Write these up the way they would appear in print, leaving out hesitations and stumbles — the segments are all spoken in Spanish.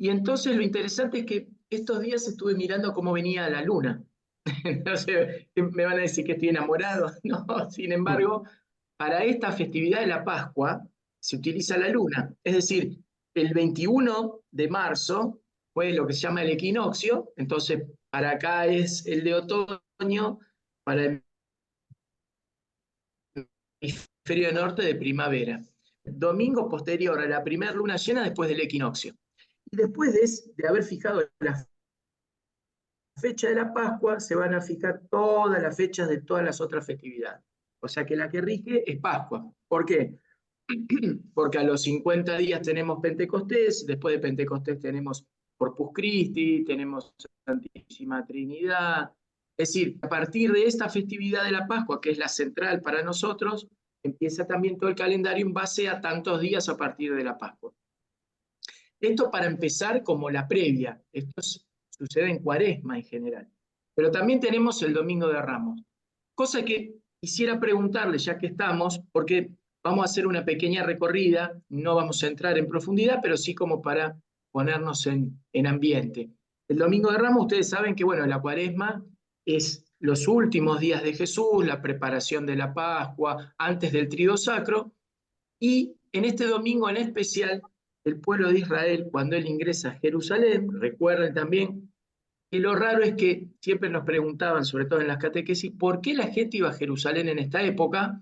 Y entonces lo interesante es que estos días estuve mirando cómo venía la luna. Entonces me van a decir que estoy enamorado. No, sin embargo, para esta festividad de la Pascua se utiliza la luna. Es decir, el 21 de marzo fue lo que se llama el equinoccio. Entonces, para acá es el de otoño, para el hemisferio norte de primavera. Domingo posterior a la primera luna llena después del equinoccio. Y después de haber fijado la fecha de la Pascua, se van a fijar todas las fechas de todas las otras festividades. O sea que la que rige es Pascua. ¿Por qué? Porque a los 50 días tenemos Pentecostés, después de Pentecostés tenemos Corpus Christi, tenemos Santísima Trinidad. Es decir, a partir de esta festividad de la Pascua, que es la central para nosotros, empieza también todo el calendario en base a tantos días a partir de la Pascua. Esto para empezar como la previa. Esto sucede en Cuaresma en general. Pero también tenemos el Domingo de Ramos. Cosa que quisiera preguntarle, ya que estamos, porque vamos a hacer una pequeña recorrida, no vamos a entrar en profundidad, pero sí como para ponernos en ambiente. El Domingo de Ramos, ustedes saben que, bueno, la Cuaresma es los últimos días de Jesús, la preparación de la Pascua, antes del Trido Sacro, y en este domingo en especial, el pueblo de Israel, cuando él ingresa a Jerusalén, recuerden también que lo raro es que siempre nos preguntaban, sobre todo en las catequesis, ¿por qué la gente iba a Jerusalén en esta época?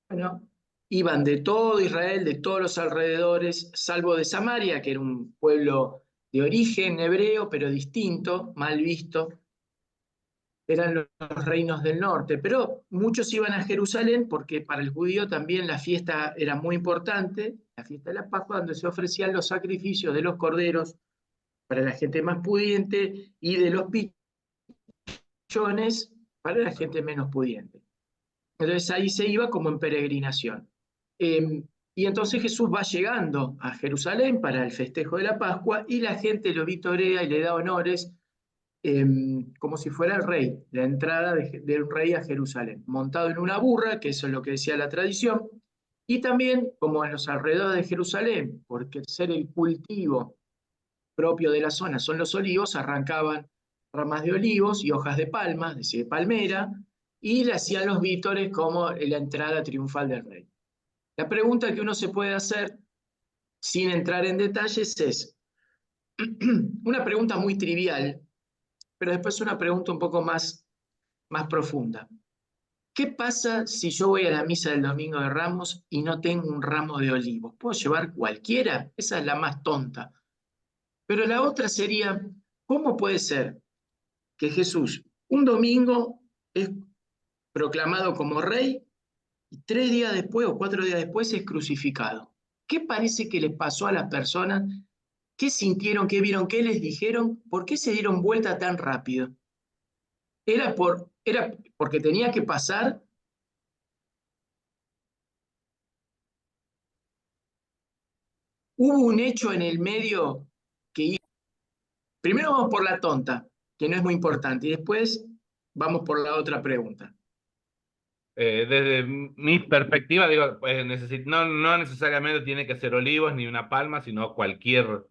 Bueno, iban de todo Israel, de todos los alrededores, salvo de Samaria, que era un pueblo de origen hebreo, pero distinto, mal visto, eran los reinos del norte, pero muchos iban a Jerusalén porque para el judío también la fiesta era muy importante, la fiesta de la Pascua, donde se ofrecían los sacrificios de los corderos para la gente más pudiente y de los pichones para la gente menos pudiente. Entonces ahí se iba como en peregrinación. Y entonces Jesús va llegando a Jerusalén para el festejo de la Pascua y la gente lo vitorea y le da honores como si fuera el rey, la entrada del rey a Jerusalén, montado en una burra, que eso es lo que decía la tradición, y también, como en los alrededores de Jerusalén, porque ser el cultivo propio de la zona son los olivos, arrancaban ramas de olivos y hojas de palma, es decir, de palmera, y le hacían los vítores como la entrada triunfal del rey. La pregunta que uno se puede hacer, sin entrar en detalles, es una pregunta muy trivial, pero después una pregunta un poco más profunda. ¿Qué pasa si yo voy a la misa del Domingo de Ramos y no tengo un ramo de olivos? ¿Puedo llevar cualquiera? Esa es la más tonta. Pero la otra sería, ¿cómo puede ser que Jesús un domingo es proclamado como rey y 3 días después o 4 días después es crucificado? ¿Qué parece que les pasó a las personas? ¿Qué sintieron? ¿Qué vieron? ¿Qué les dijeron? ¿Por qué se dieron vuelta tan rápido? ¿Era porque tenía que pasar? ¿Hubo un hecho en el medio que... Primero vamos por la tonta, que no es muy importante, y después vamos por la otra pregunta. Desde mi perspectiva, digo, pues no necesariamente tiene que ser olivos ni una palma, sino cualquier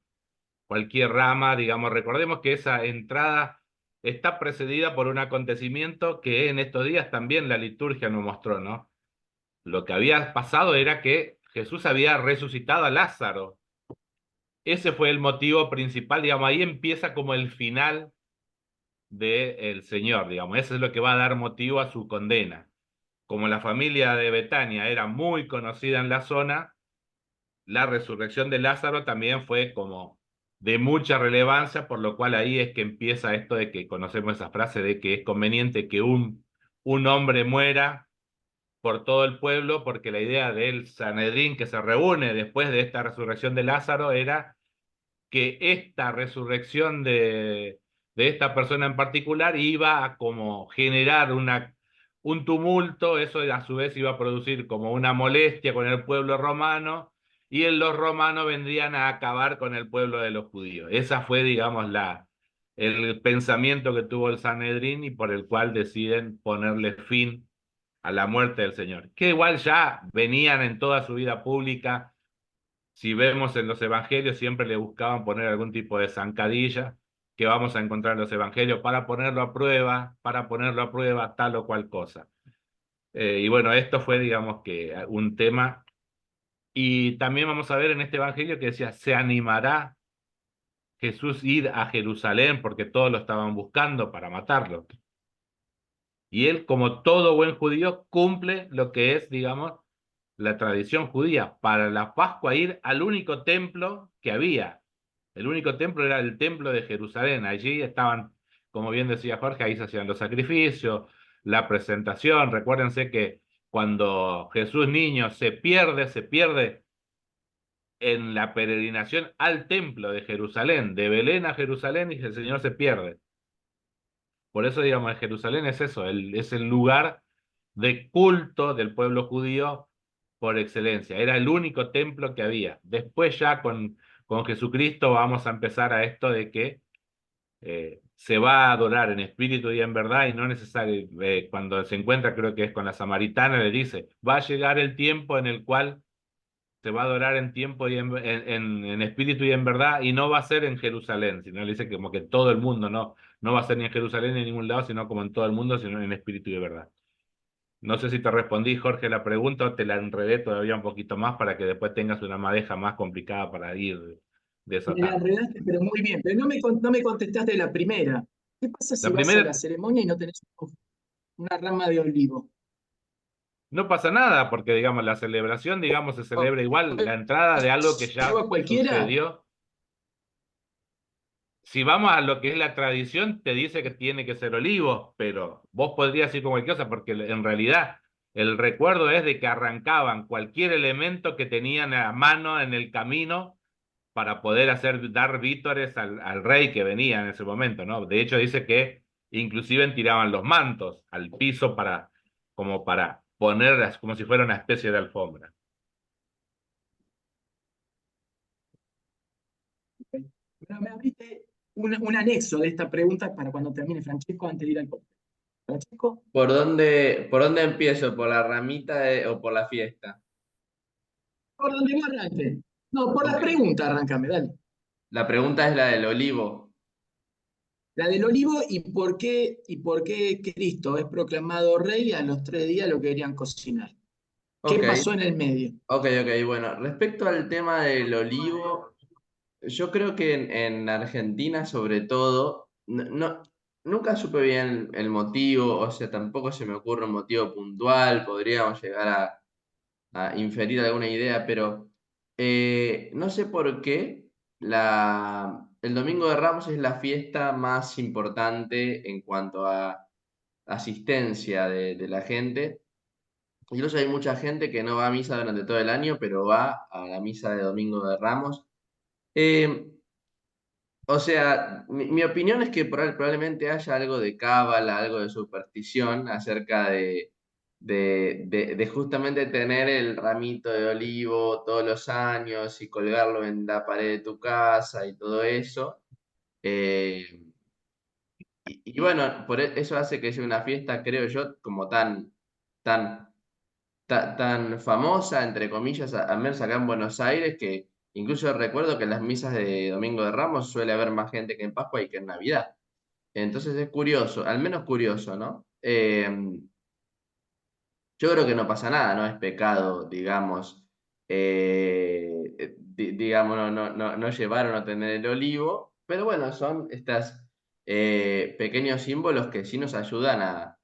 rama, digamos. Recordemos que esa entrada está precedida por un acontecimiento que en estos días también la liturgia nos mostró, ¿no? Lo que había pasado era que Jesús había resucitado a Lázaro. Ese fue el motivo principal, digamos, ahí empieza como el final del Señor, digamos. Eso es lo que va a dar motivo a su condena. Como la familia de Betania era muy conocida en la zona, la resurrección de Lázaro también fue como de mucha relevancia, por lo cual ahí es que empieza esto de que conocemos esa frase de que es conveniente que un hombre muera por todo el pueblo, porque la idea del Sanedrín que se reúne después de esta resurrección de Lázaro era que esta resurrección de esta persona en particular iba a como generar un tumulto, eso a su vez iba a producir como una molestia con el pueblo romano, y los romanos vendrían a acabar con el pueblo de los judíos. Esa fue, digamos, el pensamiento que tuvo el Sanedrín y por el cual deciden ponerle fin a la muerte del Señor, que igual ya venían en toda su vida pública Si vemos en los evangelios, siempre le buscaban poner algún tipo de zancadilla que vamos a encontrar en los evangelios para ponerlo a prueba tal o cual cosa. Y bueno, esto fue, digamos que, un tema. Y también vamos a ver en este evangelio que decía, ¿se animará Jesús ir a Jerusalén porque todos lo estaban buscando para matarlo? Y él, como todo buen judío, cumple lo que es, digamos, la tradición judía. Para la Pascua ir al único templo que había. El único templo era el templo de Jerusalén. Allí estaban, como bien decía Jorge, ahí se hacían los sacrificios, la presentación. Recuérdense que cuando Jesús niño se pierde en la peregrinación al templo de Jerusalén, de Belén a Jerusalén, y el Señor se pierde. Por eso, digamos, Jerusalén es eso, es el lugar de culto del pueblo judío por excelencia. Era el único templo que había. Después ya con Jesucristo vamos a empezar a esto de que se va a adorar en espíritu y en verdad y no necesario. Cuando se encuentra, creo que es con la samaritana, le dice, va a llegar el tiempo en el cual se va a adorar en tiempo y en espíritu y en verdad, y no va a ser en Jerusalén, sino le dice que como que todo el mundo, no va a ser ni en Jerusalén ni en ningún lado, sino como en todo el mundo, sino en espíritu y de verdad. No sé si te respondí, Jorge, la pregunta o te la enredé todavía un poquito más para que después tengas una madeja más complicada para ir Me la desatando. enredaste, pero muy bien. Pero no me contestaste la primera. ¿Qué pasa si La vas a la primera, ceremonia y no tenés una rama de olivo? no pasa nada, porque digamos, la celebración, digamos, se celebra igual, la entrada de algo que ¿Llevo ya a cualquiera? sucedió. Si vamos a lo que es la tradición, te dice que tiene que ser olivos, pero vos podrías ir con cualquier cosa, porque en realidad el recuerdo es de que arrancaban cualquier elemento que tenían a mano en el camino para poder dar vítores al rey que venía en ese momento, ¿no? De hecho, dice que inclusive tiraban los mantos al piso como para ponerlas como si fuera una especie de alfombra. Pero me abriste un anexo de esta pregunta para cuando termine Francesco antes de ir al corte. Francesco, ¿Por dónde empiezo? ¿Por la ramita o por la fiesta? por donde vos arranque. No, por las Ok. preguntas arrancame, dale. La pregunta es la del olivo. La del olivo y por qué Cristo es proclamado rey y a los 3 días lo querían cocinar. ¿Qué Ok, pasó en el medio? ok. Bueno, respecto al tema del olivo, yo creo que en Argentina, sobre todo, nunca supe bien el motivo, o sea, tampoco se me ocurre un motivo puntual, podríamos llegar a inferir alguna idea, pero no sé por qué el Domingo de Ramos es la fiesta más importante en cuanto a asistencia de la gente. Incluso hay mucha gente que no va a misa durante todo el año, pero va a la misa de Domingo de Ramos. Eh, o sea, mi opinión es que probablemente haya algo de cábala, algo de superstición acerca de justamente tener el ramito de olivo todos los años y colgarlo en la pared de tu casa y todo eso. Eh, y bueno, eso hace que sea una fiesta, creo yo, como tan, tan famosa, entre comillas, al menos acá en Buenos Aires, que incluso recuerdo que en las misas de Domingo de Ramos suele haber más gente que en Pascua y que en Navidad. Entonces es curioso, al menos curioso, ¿no? Yo creo que no pasa nada, no es pecado, digamos, digamos, no llevar o no tener el olivo, pero bueno, son estos pequeños símbolos que sí nos ayudan a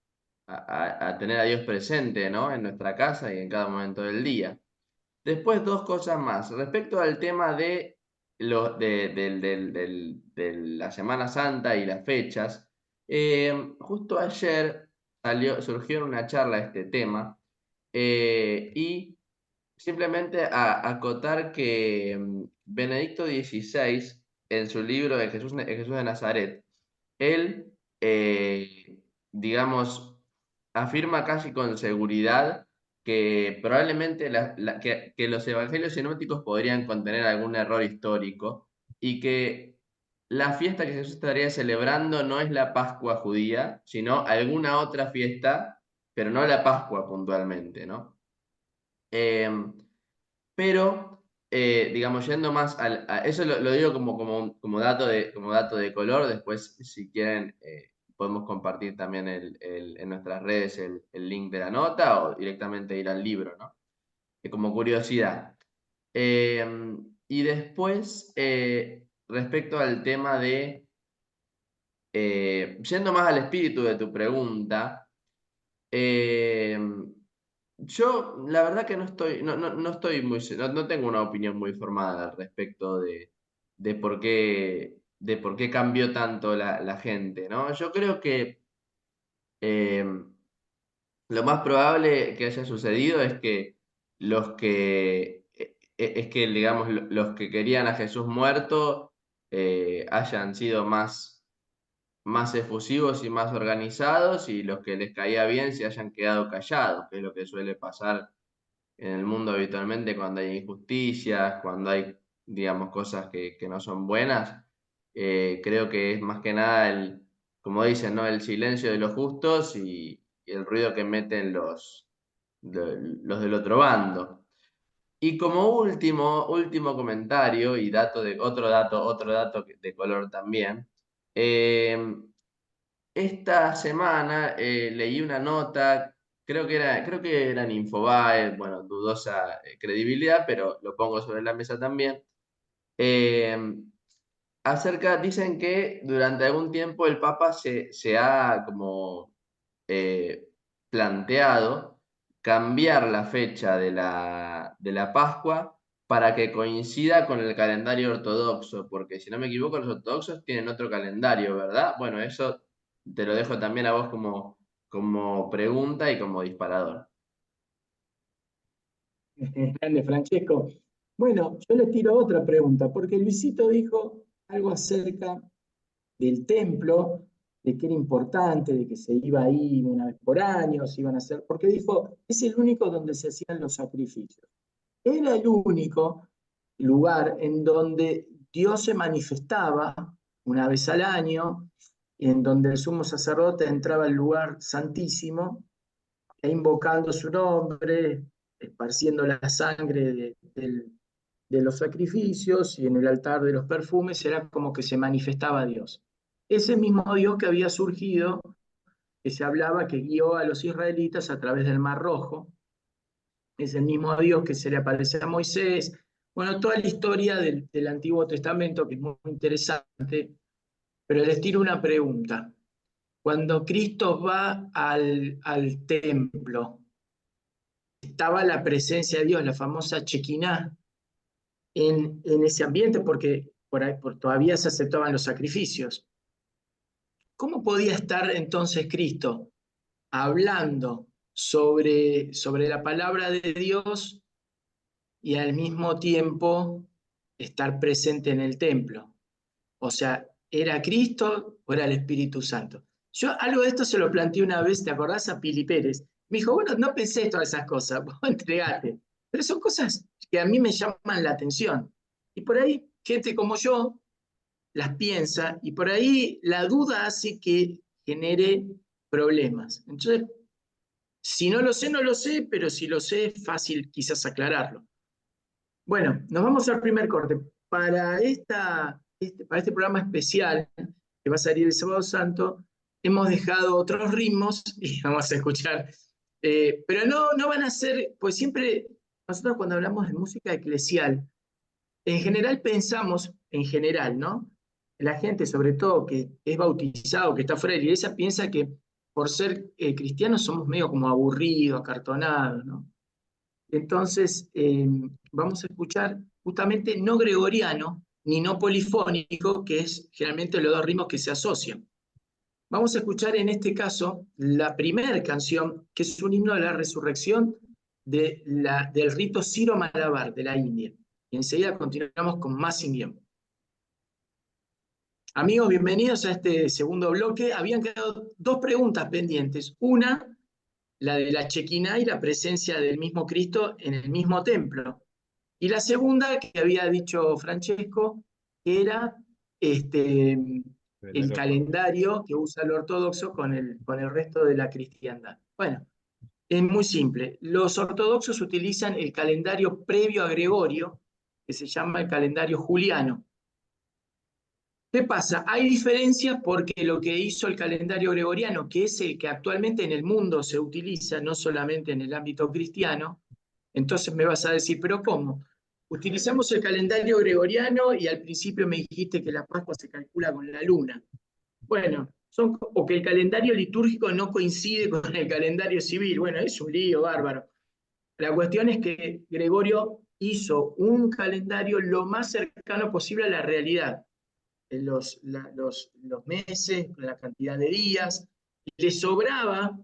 tener a Dios presente, ¿no? En nuestra casa y en cada momento del día. Después, dos cosas más. Respecto al tema de la Semana Santa y las fechas, justo ayer surgió en una charla este tema y simplemente acotar que Benedicto XVI, en su libro de Jesús de Nazaret, él, digamos, afirma casi con seguridad que probablemente que los evangelios sinópticos podrían contener algún error histórico y que la fiesta que Jesús estaría celebrando no es la Pascua judía, sino alguna otra fiesta, pero no la Pascua puntualmente, ¿no? Pero digamos, yendo más eso lo digo como dato de color, después si quieren podemos compartir también en nuestras redes el link de la nota o directamente ir al libro, ¿no? Como curiosidad. Y después, respecto al tema de, yendo más al espíritu de tu pregunta, yo la verdad que no estoy no tengo una opinión muy formada al respecto de por qué cambió tanto la gente, ¿no? Yo creo que lo más probable que haya sucedido es que digamos, los que querían a Jesús muerto hayan sido más efusivos y más organizados, y los que les caía bien se hayan quedado callados, que es lo que suele pasar en el mundo habitualmente cuando hay injusticias, cuando hay, digamos, cosas que no son buenas. Creo que es más que nada como dicen, ¿no? El silencio de los justos y el ruido que meten los del otro bando. Y como último comentario y otro dato de color también, eh, esta semana leí una nota, creo que era en Infobae, bueno, dudosa credibilidad, pero lo pongo sobre la mesa también. Dicen que durante algún tiempo el Papa se ha como planteado cambiar la fecha de la Pascua para que coincida con el calendario ortodoxo, porque si no me equivoco, los ortodoxos tienen otro calendario, ¿verdad? Bueno, eso te lo dejo también a vos como pregunta y como disparador. Grande, Francesco. Bueno, yo les tiro otra pregunta, porque Luisito dijo algo acerca del templo, de que era importante, de que se iba ahí una vez por año, se iban a hacer, porque dijo, es el único donde se hacían los sacrificios. Era el único lugar en donde Dios se manifestaba una vez al año, en donde el sumo sacerdote entraba al lugar santísimo e invocando su nombre, esparciendo la sangre de los sacrificios, y en el altar de los perfumes era como que se manifestaba Dios. Ese mismo Dios que había surgido, que se hablaba que guió a los israelitas a través del Mar Rojo, es el mismo Dios que se le aparece a Moisés. Bueno, toda la historia del Antiguo Testamento, que es muy interesante, pero les tiro una pregunta. Cuando Cristo va al templo, estaba la presencia de Dios, la famosa Shekinah, en ese ambiente, porque todavía se aceptaban los sacrificios. ¿Cómo podía estar entonces Cristo hablando sobre la palabra de Dios y al mismo tiempo estar presente en el templo? O sea, ¿era Cristo o era el Espíritu Santo? Yo algo de esto se lo planteé una vez, ¿te acordás? A Pili Pérez. Me dijo, bueno, no pensé todas esas cosas, vos entregate. Pero son cosas que a mí me llaman la atención. Y por ahí, gente como yo las piensa, y por ahí la duda hace que genere problemas. Entonces, si no lo sé, no lo sé, pero si lo sé, es fácil quizás aclararlo. Bueno, nos vamos al primer corte. Para este programa especial que va a salir el Sábado Santo, hemos dejado otros ritmos y vamos a escuchar. Pero no van a ser, pues siempre, nosotros cuando hablamos de música eclesial, en general pensamos, en general, ¿no? La gente, sobre todo que es bautizado, que está fuera de la iglesia, piensa que por ser cristianos somos medio como aburridos, acartonados, ¿no? Entonces, vamos a escuchar justamente no gregoriano ni no polifónico, que es generalmente los dos ritmos que se asocian. Vamos a escuchar en este caso la primera canción, que es un himno de la resurrección del rito Siro-Malabar de la India. Y enseguida continuamos con más Indian. Amigos, bienvenidos a este segundo bloque. Habían quedado dos preguntas pendientes. Una, la de la Shekinah y la presencia del mismo Cristo en el mismo templo. Y la segunda, que había dicho Francesco, que era el calendario que usa el ortodoxo con el resto de la cristiandad. Bueno, es muy simple. Los ortodoxos utilizan el calendario previo a Gregorio, que se llama el calendario juliano. ¿Qué pasa? Hay diferencias porque lo que hizo el calendario gregoriano, que es el que actualmente en el mundo se utiliza, no solamente en el ámbito cristiano, entonces me vas a decir, ¿pero cómo? Utilizamos el calendario gregoriano y al principio me dijiste que la Pascua se calcula con la luna. Bueno, o que el calendario litúrgico no coincide con el calendario civil. Bueno, es un lío bárbaro. La cuestión es que Gregorio hizo un calendario lo más cercano posible a la realidad. Los meses, la cantidad de días, le sobraba,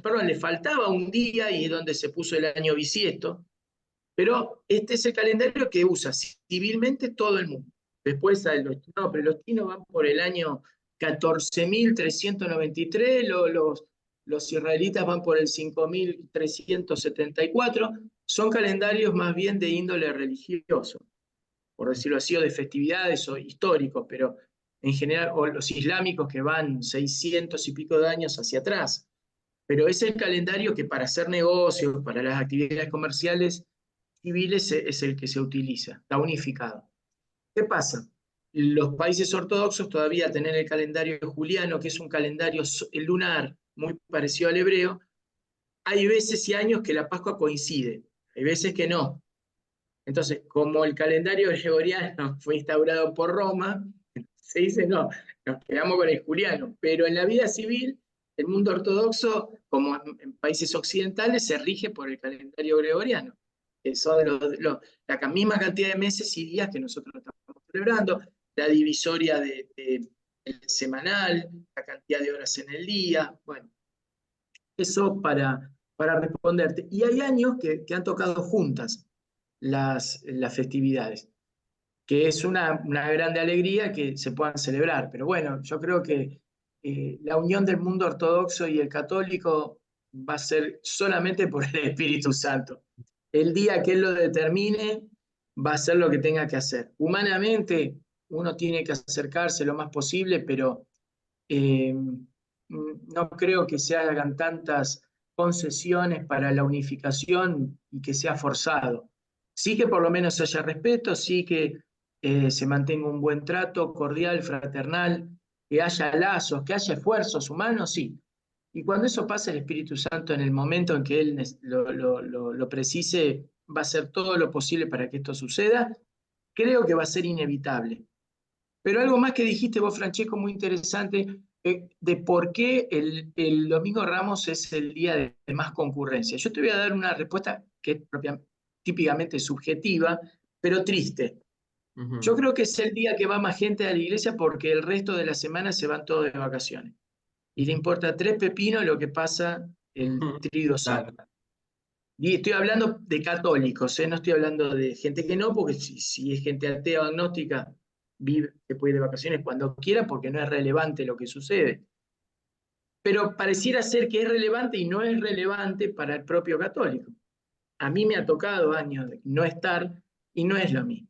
perdón, le faltaba un día y es donde se puso el año bisiesto, pero este es el calendario que usa civilmente todo el mundo. Después, no, pero los chinos van por el año 14.393, los israelitas van por el 5.374, son calendarios más bien de índole religioso, por decirlo así, o de festividades o históricos, pero en general, o los islámicos que van 600 y pico de años hacia atrás. Pero es el calendario que para hacer negocios, para las actividades comerciales civiles es el que se utiliza, está unificado. ¿Qué pasa? Los países ortodoxos todavía tienen el calendario juliano, que es un calendario lunar muy parecido al hebreo. Hay veces y años que la Pascua coincide, hay veces que no. Entonces, como el calendario gregoriano fue instaurado por Roma, se dice no, nos quedamos con el juliano. Pero en la vida civil, el mundo ortodoxo, como en países occidentales, se rige por el calendario gregoriano, que son la misma cantidad de meses y días que nosotros estamos celebrando, la divisoria del semanal, la cantidad de horas en el día, bueno, eso para responderte. Y hay años que han tocado juntas las festividades, que es una grande alegría que se puedan celebrar. Pero bueno, yo creo que la unión del mundo ortodoxo y el católico va a ser solamente por el Espíritu Santo. El día que Él lo determine, va a ser lo que tenga que hacer. Humanamente, uno tiene que acercarse lo más posible, pero no creo que se hagan tantas concesiones para la unificación y que sea forzado. Sí que por lo menos haya respeto, sí que se mantenga un buen trato cordial, fraternal, que haya lazos, que haya esfuerzos humanos, sí. Y cuando eso pasa, el Espíritu Santo, en el momento en que Él lo precise, va a hacer todo lo posible para que esto suceda. Creo que va a ser inevitable. Pero algo más que dijiste vos, Francesco, muy interesante, de por qué el Domingo Ramos es el día de más concurrencia. Yo te voy a dar una respuesta que es típicamente subjetiva, pero triste. Yo creo que es el día que va más gente a la iglesia porque el resto de la semana se van todos de vacaciones. Y le importa tres pepinos lo que pasa el Tríodo Santo. Claro. Y estoy hablando de católicos, no estoy hablando de gente que no, porque si es gente atea o agnóstica, se puede ir de vacaciones cuando quiera porque no es relevante lo que sucede. Pero pareciera ser que es relevante y no es relevante para el propio católico. A mí me ha tocado años de no estar y no es lo mismo.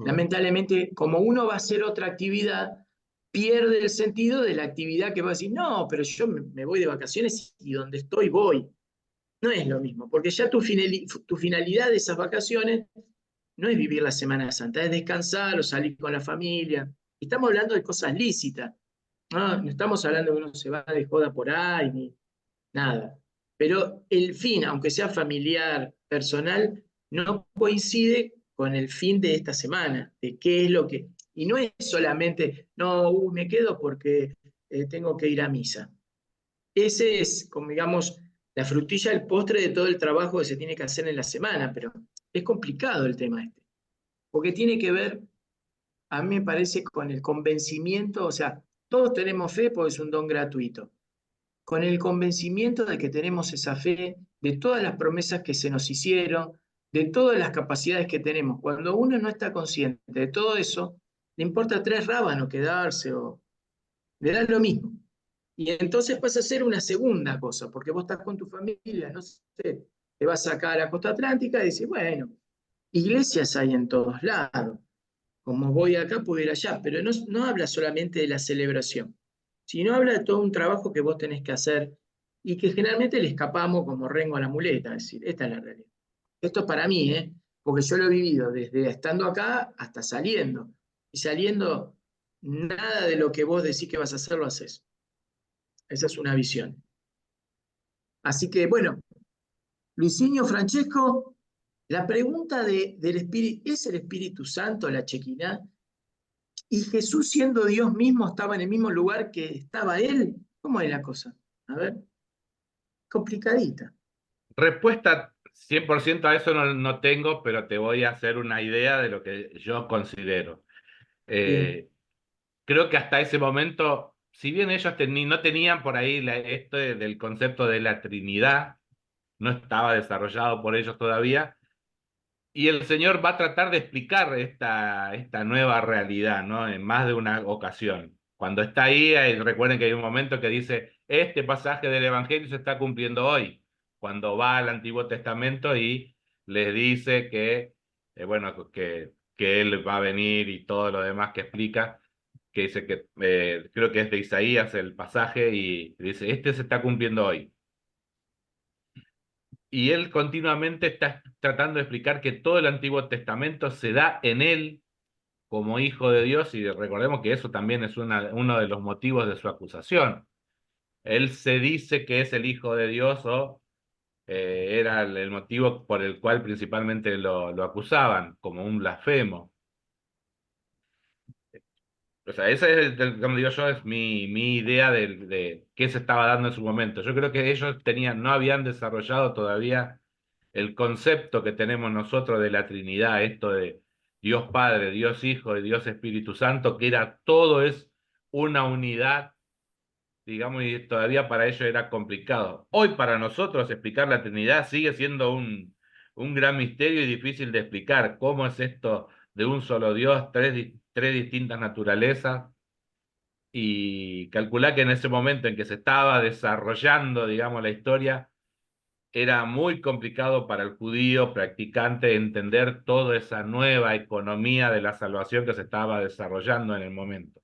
Lamentablemente, como uno va a hacer otra actividad, pierde el sentido de la actividad que va a decir, no, pero yo me voy de vacaciones y donde estoy voy. No es lo mismo, porque ya tu finalidad de esas vacaciones no es vivir la Semana Santa, es descansar o salir con la familia. Estamos hablando de cosas lícitas, no estamos hablando de que uno se va de joda por ahí, ni nada. Pero el fin, aunque sea familiar, personal, no coincide con el fin de esta semana, de qué es lo que... Y no es solamente, no, me quedo porque tengo que ir a misa. Ese es, como digamos, la frutilla del postre de todo el trabajo que se tiene que hacer en la semana, pero es complicado el tema este, porque tiene que ver, a mí me parece, con el convencimiento, o sea, todos tenemos fe porque es un don gratuito, con el convencimiento de que tenemos esa fe, de todas las promesas que se nos hicieron, de todas las capacidades que tenemos. Cuando uno no está consciente de todo eso, le importa tres rábanos quedarse o le da lo mismo. Y entonces pasa a ser una segunda cosa, porque vos estás con tu familia, no sé, te vas acá a la costa atlántica y dices, bueno, iglesias hay en todos lados, como voy acá, puedo ir allá, pero no habla solamente de la celebración, sino habla de todo un trabajo que vos tenés que hacer y que generalmente le escapamos como rengo a la muleta, es decir, esta es la realidad. Esto es para mí, porque yo lo he vivido desde estando acá hasta saliendo. Y saliendo, nada de lo que vos decís que vas a hacer lo haces. Esa es una visión. Así que, bueno, Luisinho, Francesco, la pregunta del Espíritu, ¿es el Espíritu Santo la Chequiná? ¿Y Jesús siendo Dios mismo estaba en el mismo lugar que estaba Él? ¿Cómo es la cosa? A ver, complicadita. Respuesta 100% a eso no tengo, pero te voy a hacer una idea de lo que yo considero. Bien, Creo que hasta ese momento, si bien ellos no tenían por ahí esto del concepto de la Trinidad, no estaba desarrollado por ellos todavía, y el Señor va a tratar de explicar esta nueva realidad, ¿no? En más de una ocasión. Cuando está ahí, recuerden que hay un momento que dice, este pasaje del Evangelio se está cumpliendo hoy, cuando va al Antiguo Testamento y les dice bueno, que Él va a venir y todo lo demás que explica, que dice que, creo que es de Isaías el pasaje, y dice, este se está cumpliendo hoy. Y él continuamente está tratando de explicar que todo el Antiguo Testamento se da en él como hijo de Dios, y recordemos que eso también es uno de los motivos de su acusación. Él se dice que es el hijo de Dios, o era el motivo por el cual principalmente lo acusaban, como un blasfemo. O sea, esa es, como digo yo, es mi idea de qué se estaba dando en su momento. Yo creo que ellos no habían desarrollado todavía el concepto que tenemos nosotros de la Trinidad, esto de Dios Padre, Dios Hijo y Dios Espíritu Santo, que todo es una unidad, digamos, y todavía para ellos era complicado. Hoy para nosotros explicar la Trinidad sigue siendo un gran misterio y difícil de explicar. ¿Cómo es esto de un solo Dios, tres distintas naturalezas? Y calcular que en ese momento en que se estaba desarrollando, digamos, la historia, era muy complicado para el judío practicante entender toda esa nueva economía de la salvación que se estaba desarrollando en el momento.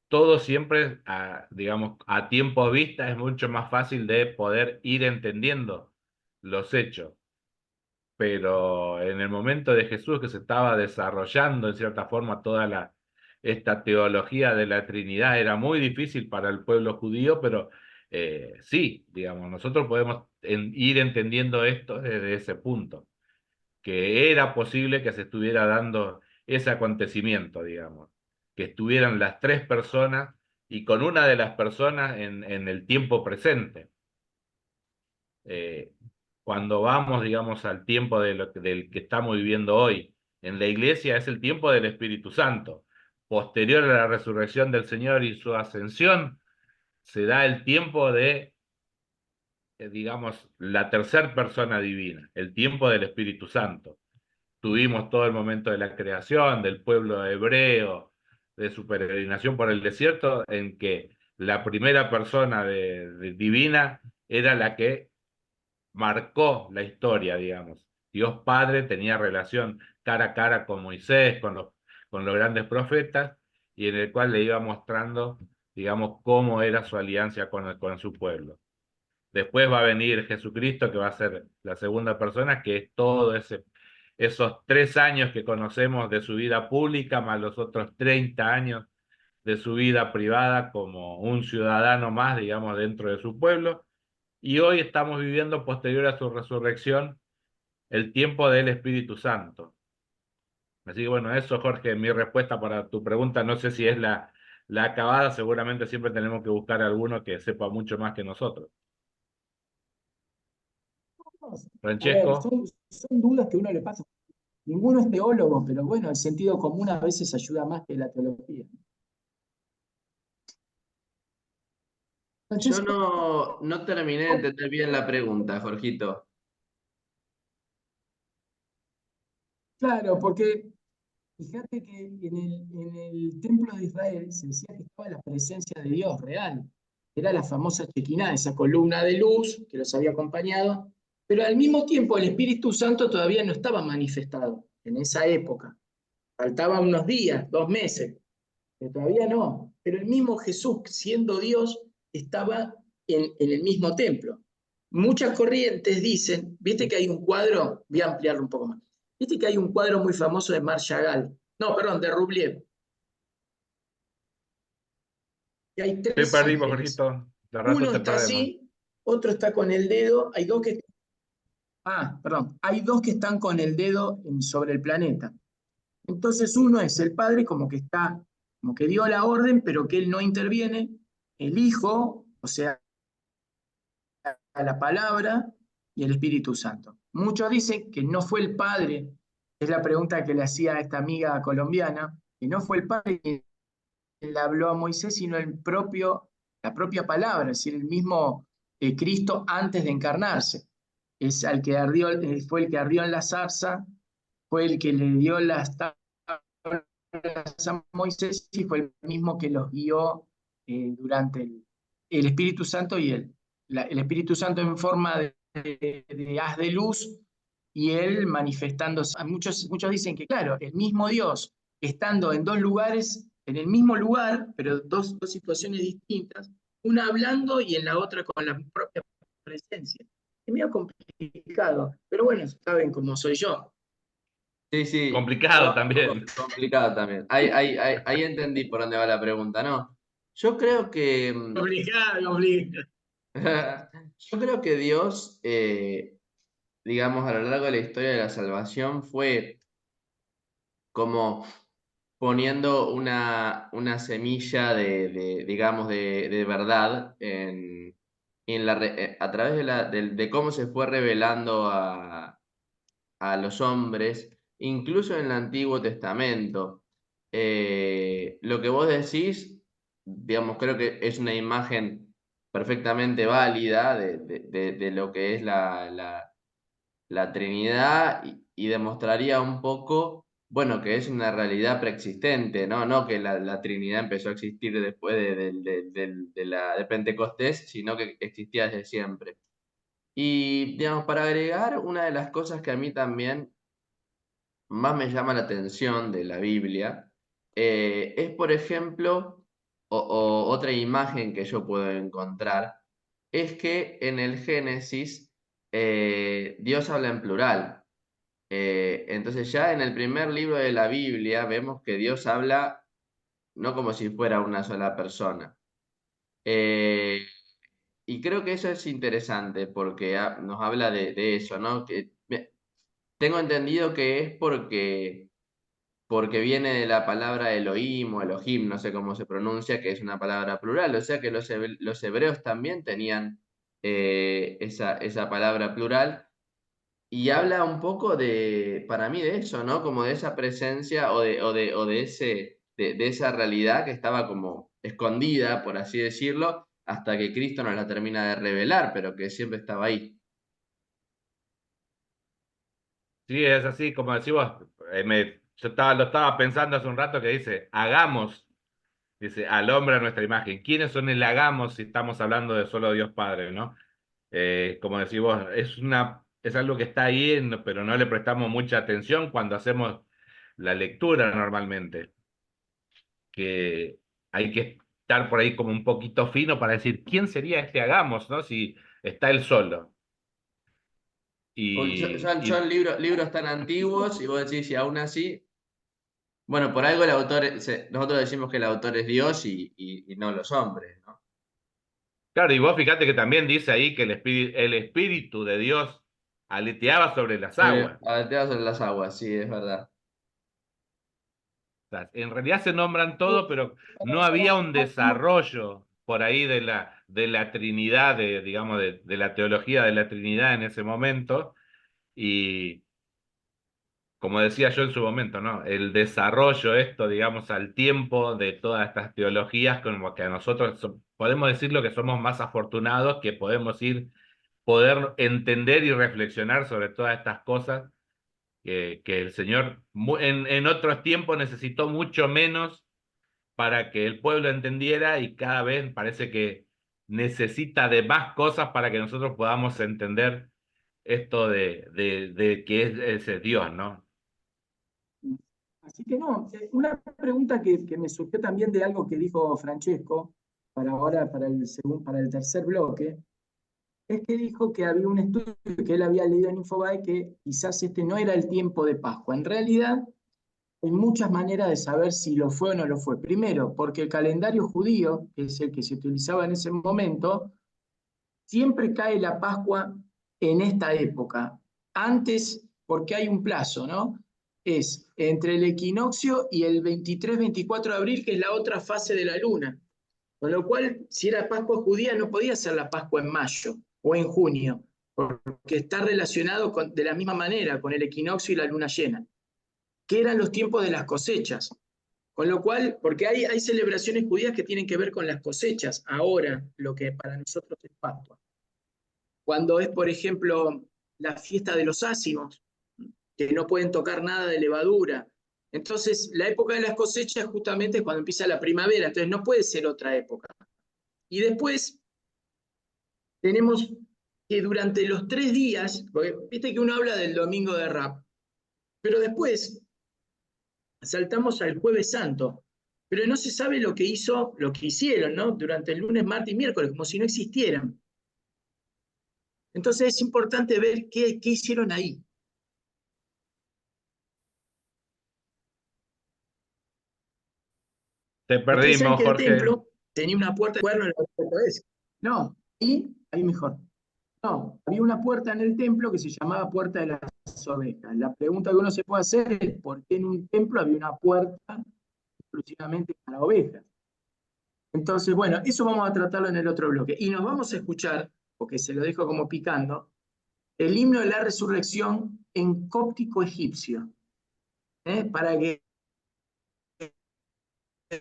Todo siempre, digamos, a tiempo vista es mucho más fácil de poder ir entendiendo los hechos, pero en el momento de Jesús, que se estaba desarrollando en cierta forma esta teología de la Trinidad, era muy difícil para el pueblo judío, pero sí, digamos, nosotros podemos ir entendiendo esto desde ese punto, que era posible que se estuviera dando ese acontecimiento, digamos, que estuvieran las tres personas y con una de las personas en el tiempo presente. Eh, Cuando vamos, digamos, al tiempo del que estamos viviendo hoy en la iglesia, es el tiempo del Espíritu Santo. Posterior a la resurrección del Señor y su ascensión, se da el tiempo de, digamos, la tercera persona divina, el tiempo del Espíritu Santo. Tuvimos todo el momento de la creación, del pueblo hebreo, de su peregrinación por el desierto, en que la primera persona divina era la que marcó la historia, digamos. Dios Padre tenía relación cara a cara con Moisés, con los grandes profetas, y en el cual le iba mostrando, digamos, cómo era su alianza con su pueblo. Después va a venir Jesucristo, que va a ser la segunda persona, que es esos 3 años que conocemos de su vida pública, más los otros 30 años de su vida privada como un ciudadano más, digamos, dentro de su pueblo. Y hoy estamos viviendo, posterior a su resurrección, el tiempo del Espíritu Santo. Así que bueno, eso, Jorge, mi respuesta para tu pregunta. No sé si es la acabada, seguramente siempre tenemos que buscar a alguno que sepa mucho más que nosotros. a ver, Francesco. son dudas que uno le pasa. Ninguno es teólogo, pero bueno, el sentido común a veces ayuda más que la teología. Yo Francesco, no terminé de entender bien la pregunta, Jorgito. claro, porque fíjate que en el templo de Israel se decía que estaba la presencia de Dios real. Era la famosa Shekinah, esa columna de luz que los había acompañado, pero al mismo tiempo el Espíritu Santo todavía no estaba manifestado en esa época. Faltaban unos días, 2 meses, pero todavía no. Pero el mismo Jesús, siendo Dios, estaba en el mismo templo. Muchas corrientes dicen, viste que hay un cuadro, voy a ampliarlo un poco más. Viste que hay un cuadro muy famoso de Marc Chagall, no, perdón, de Rublier, que hay Te tres perdimos, ángeles. Jorgito. De rato Uno te está perdemos. así, otro está con el dedo, hay dos que... Ah, perdón, hay dos que están con el dedo sobre el planeta. Entonces uno es el padre como que está, como que dio la orden, pero que él no interviene. El hijo, o sea, la palabra y el Espíritu Santo. Muchos dicen que no fue el padre, es la pregunta que le hacía a esta amiga colombiana, que no fue el padre que le habló a Moisés, sino la propia palabra, es decir, el mismo Cristo antes de encarnarse. Es al que ardió, fue el que ardió en la zarza, fue el que le dio las tablas a Moisés y fue el mismo que los guió durante el Espíritu Santo y el Espíritu Santo en forma de haz de luz y él manifestándose. Muchos dicen que, claro, el mismo Dios estando en dos lugares, en el mismo lugar, pero dos situaciones distintas, una hablando y en la otra con la propia presencia. Es medio complicado, pero bueno, saben cómo soy yo. Sí, sí, Complicado también. complicado también. Ahí entendí por dónde va la pregunta, ¿no? Yo creo que, Complicado. yo creo que Dios, digamos, a lo largo de la historia de la salvación fue como poniendo una semilla digamos, de verdad a través de cómo se fue revelando a los hombres, incluso en el Antiguo Testamento. Lo que vos decís, digamos, creo que es una imagen perfectamente válida de lo que es la Trinidad y demostraría un poco, bueno, que es una realidad preexistente, ¿no? No que la Trinidad empezó a existir después de Pentecostés, sino que existía desde siempre. Y, digamos, para agregar, una de las cosas que a mí también más me llama la atención de la Biblia es, por ejemplo, otra imagen que yo puedo encontrar, es que en el Génesis Dios habla en plural. Entonces ya en el primer libro de la Biblia vemos que Dios habla no como si fuera una sola persona. Eh, y creo que eso es interesante porque nos habla de eso, ¿no? Tengo entendido que es porque viene de la palabra Elohim o Elohim, no sé cómo se pronuncia, que es una palabra plural, o sea que los hebreos también tenían esa palabra plural, y habla un poco para mí de eso, ¿no? Como de esa presencia de esa realidad que estaba como escondida, por así decirlo, hasta que Cristo nos la termina de revelar, pero que siempre estaba ahí. Sí, es así, como decimos, lo estaba pensando hace un rato que dice, hagamos, dice, al hombre a nuestra imagen. ¿Quiénes son el hagamos si estamos hablando de solo Dios Padre, ¿no? Como decimos, es algo que está ahí, pero no le prestamos mucha atención cuando hacemos la lectura normalmente, que hay que estar por ahí como un poquito fino para decir, ¿quién sería este hagamos, ¿no? Si está él solo. Porque Y, son y libros tan antiguos y vos decís, y aún así, bueno, por algo el autor, nosotros decimos que el autor es Dios y no los hombres, ¿no? claro, y vos fíjate que también dice ahí que el espíritu de Dios aleteaba sobre las aguas. Aleteado sobre las aguas, sí, es verdad. O sea, en realidad se nombran todos, pero no había un desarrollo por ahí de la Trinidad, digamos, de la teología de la Trinidad en ese momento. Y como decía yo en su momento, ¿no? El desarrollo, esto, digamos, al tiempo de todas estas teologías, como que a nosotros podemos decirlo que somos más afortunados, que podemos poder entender y reflexionar sobre todas estas cosas que el Señor en otros tiempos necesitó mucho menos para que el pueblo entendiera y cada vez parece que necesita de más cosas para que nosotros podamos entender esto de que es ese Dios, ¿no? Así que no, una pregunta que me surgió también de algo que dijo Francesco para ahora, para el tercer bloque, es que dijo que había un estudio que él había leído en Infobae que quizás este no era el tiempo de Pascua. En realidad, hay muchas maneras de saber si lo fue o no lo fue. Primero, porque el calendario judío, que es el que se utilizaba en ese momento, siempre cae la Pascua en esta época. Antes, porque hay un plazo, ¿no? Es entre el equinoccio y el 23-24 de abril, que es la otra fase de la luna. Con lo cual, si era Pascua judía, no podía ser la Pascua en mayo o en junio, porque está relacionado de la misma manera con el equinoccio y la luna llena, que eran los tiempos de las cosechas. Con lo cual, porque hay celebraciones judías que tienen que ver con las cosechas, ahora, lo que para nosotros es Pascua. Cuando es, por ejemplo, la fiesta de los ácimos, que no pueden tocar nada de levadura. Entonces, la época de las cosechas justamente es cuando empieza la primavera, entonces no puede ser otra época. Y después tenemos que durante los 3 días, porque viste que uno habla del domingo de Rap, pero después saltamos al Jueves Santo, pero no se sabe lo que hicieron, ¿no? Durante el lunes, martes y miércoles, como si no existieran. Entonces es importante ver qué hicieron ahí. Te Ustedes saben perdimos, que el Jorge. templo tenía una puerta de cuerno en la otra vez. No, y ahí mejor. No, había una puerta en el templo que se llamaba Puerta de las Ovejas. La pregunta que uno se puede hacer es por qué en un templo había una puerta exclusivamente para ovejas. Entonces, bueno, eso vamos a tratarlo en el otro bloque. Y nos vamos a escuchar, porque se lo dejo como picando, el himno de la resurrección en cóptico egipcio. Para que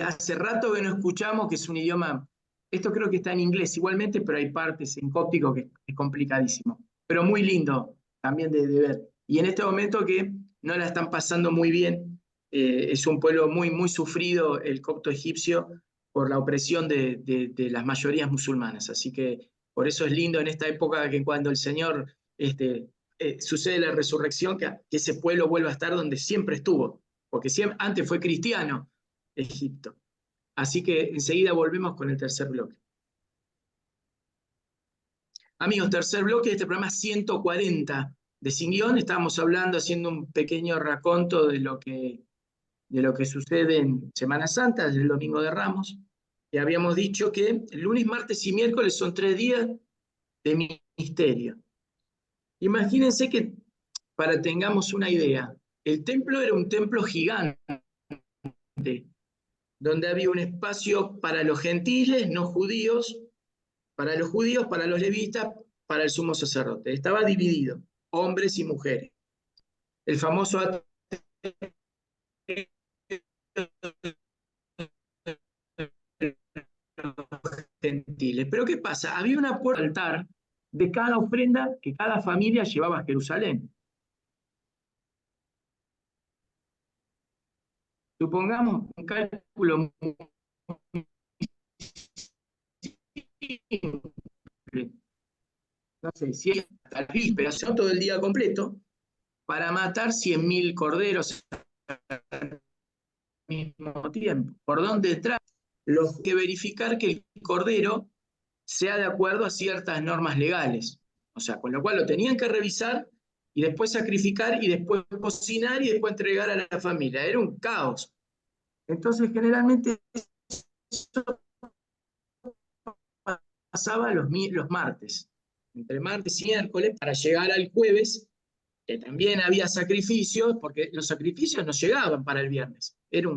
hace rato que no escuchamos, que es un idioma, esto creo que está en inglés igualmente, pero hay partes en cóptico que es complicadísimo, pero muy lindo también de ver. Y en este momento que no la están pasando muy bien, es un pueblo muy, muy sufrido, el copto egipcio, por la opresión de las mayorías musulmanas. Así que por eso es lindo en esta época que cuando el Señor sucede la resurrección, que ese pueblo vuelva a estar donde siempre estuvo, porque antes fue cristiano Egipto. Así que enseguida volvemos con el tercer bloque. Amigos, tercer bloque de este programa 140 de Sin Guión. Estábamos hablando, haciendo un pequeño raconto de lo que sucede en Semana Santa, desde el Domingo de Ramos. Y habíamos dicho que el lunes, martes y miércoles son 3 días de misterio. Imagínense que, para tengamos una idea, el templo era un templo gigante, donde había un espacio para los gentiles, no judíos, para los judíos, para los levitas, para el sumo sacerdote. Estaba dividido, hombres y mujeres. El famoso gentiles. Pero ¿qué pasa? Había una puerta al altar de cada ofrenda que cada familia llevaba a Jerusalén. Supongamos un cálculo muy simple. No sé, 100 hasta las vísperas, no todo el día completo, para matar 100.000 corderos al mismo tiempo. ¿Por dónde entrar? Los que verificar que el cordero sea de acuerdo a ciertas normas legales. O sea, con lo cual lo tenían que revisar y después sacrificar y después cocinar y después entregar a la familia. Era un caos. Entonces, generalmente eso pasaba los martes, entre martes y miércoles, para llegar al jueves, que también había sacrificios, porque los sacrificios no llegaban para el viernes. Era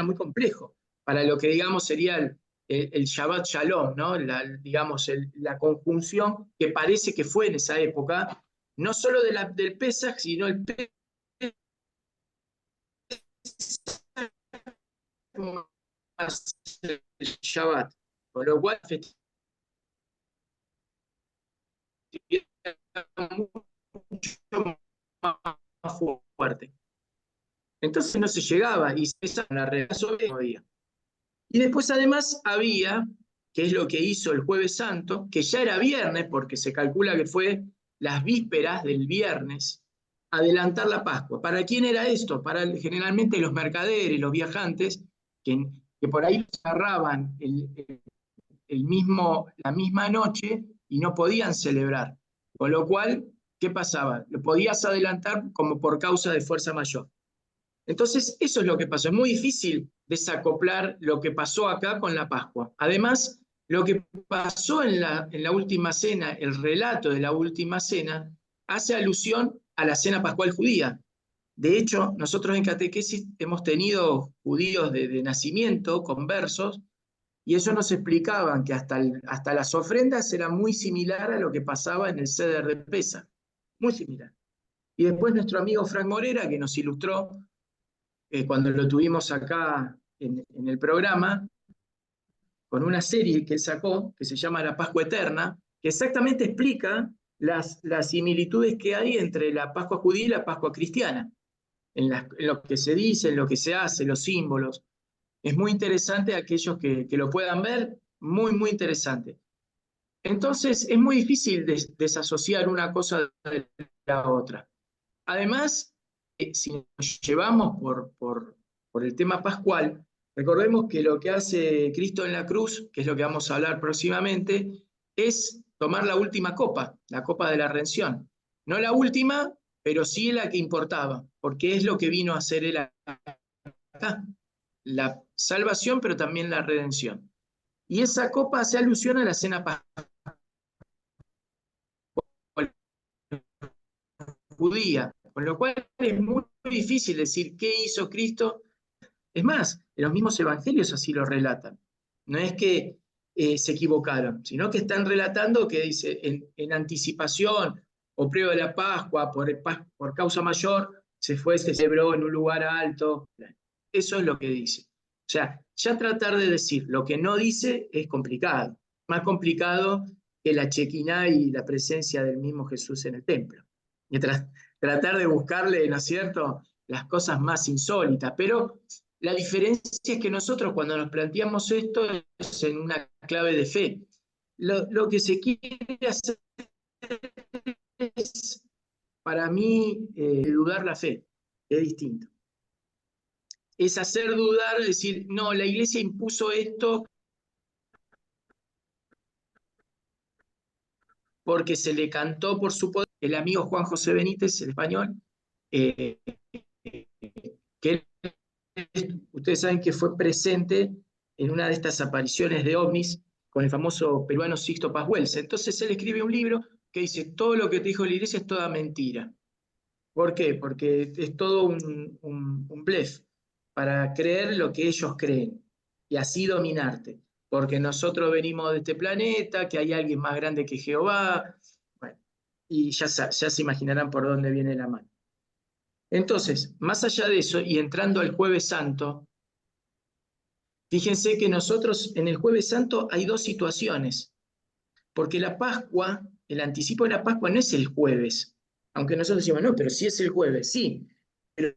muy complejo para lo que, digamos, sería el Shabbat Shalom, ¿no? Digamos, la conjunción que parece que fue en esa época, no solo del Pesach, sino el Pesach más el Shabbat. Con lo cual, mucho más fuerte. Entonces no se llegaba y se empezaba la relación todavía. Y después además había, que es lo que hizo el Jueves Santo, que ya era viernes, porque se calcula que fue las vísperas del viernes, adelantar la Pascua. ¿Para quién era esto? Para generalmente los mercaderes, los viajantes, que por ahí agarraban la misma noche y no podían celebrar. Con lo cual, ¿qué pasaba? Lo podías adelantar como por causa de fuerza mayor. Entonces, eso es lo que pasó. Es muy difícil desacoplar lo que pasó acá con la Pascua. Además, lo que pasó en la última cena, el relato de la última cena, hace alusión a la cena pascual judía. De hecho, nosotros en catequesis hemos tenido judíos de nacimiento, conversos, y ellos nos explicaban que hasta las ofrendas eran muy similar a lo que pasaba en el Seder de Pesa. Muy similar. Y después nuestro amigo Frank Morera, que nos ilustró cuando lo tuvimos acá en el programa, con una serie que él sacó, que se llama La Pascua Eterna, que exactamente explica las similitudes que hay entre la Pascua judía y la Pascua cristiana, en lo que se dice, en lo que se hace, los símbolos. Es muy interesante aquellos que lo puedan ver, muy, muy interesante. Entonces, es muy difícil desasociar una cosa de la otra. Además, si nos llevamos por el tema pascual, recordemos que lo que hace Cristo en la cruz, que es lo que vamos a hablar próximamente, es tomar la última copa, la copa de la redención. No la última, pero sí la que importaba, porque es lo que vino a hacer él acá. La salvación, pero también la redención. Y esa copa hace alusión a la cena pascual judía, con lo cual es muy difícil decir qué hizo Cristo. Es más, los mismos evangelios así lo relatan. No es que se equivocaron, sino que están relatando que dice en anticipación o previo de la Pascua, por causa mayor, se celebró en un lugar alto. Eso es lo que dice. O sea, ya tratar de decir lo que no dice es complicado. Más complicado que la chequiná y la presencia del mismo Jesús en el templo. Y tratar de buscarle, ¿no es cierto?, las cosas más insólitas. Pero la diferencia es que nosotros cuando nos planteamos esto es en una clave de fe. Lo que se quiere hacer es, para mí, dudar la fe, es distinto. Es hacer dudar, decir, no, la iglesia impuso esto porque se le cantó por su poder. El amigo Juan José Benítez, el español, que ustedes saben que fue presente en una de estas apariciones de ovnis con el famoso peruano Sixto Paz Wells. Entonces él escribe un libro que dice, todo lo que te dijo la iglesia es toda mentira. ¿Por qué? Porque es todo un blef para creer lo que ellos creen y así dominarte. Porque nosotros venimos de este planeta, que hay alguien más grande que Jehová, bueno, y ya se imaginarán por dónde viene la mano. Entonces, más allá de eso, y entrando al Jueves Santo, fíjense que nosotros en el Jueves Santo hay dos situaciones, porque la Pascua, el anticipo de la Pascua no es el jueves, aunque nosotros decimos, no, pero sí es el jueves, sí, pero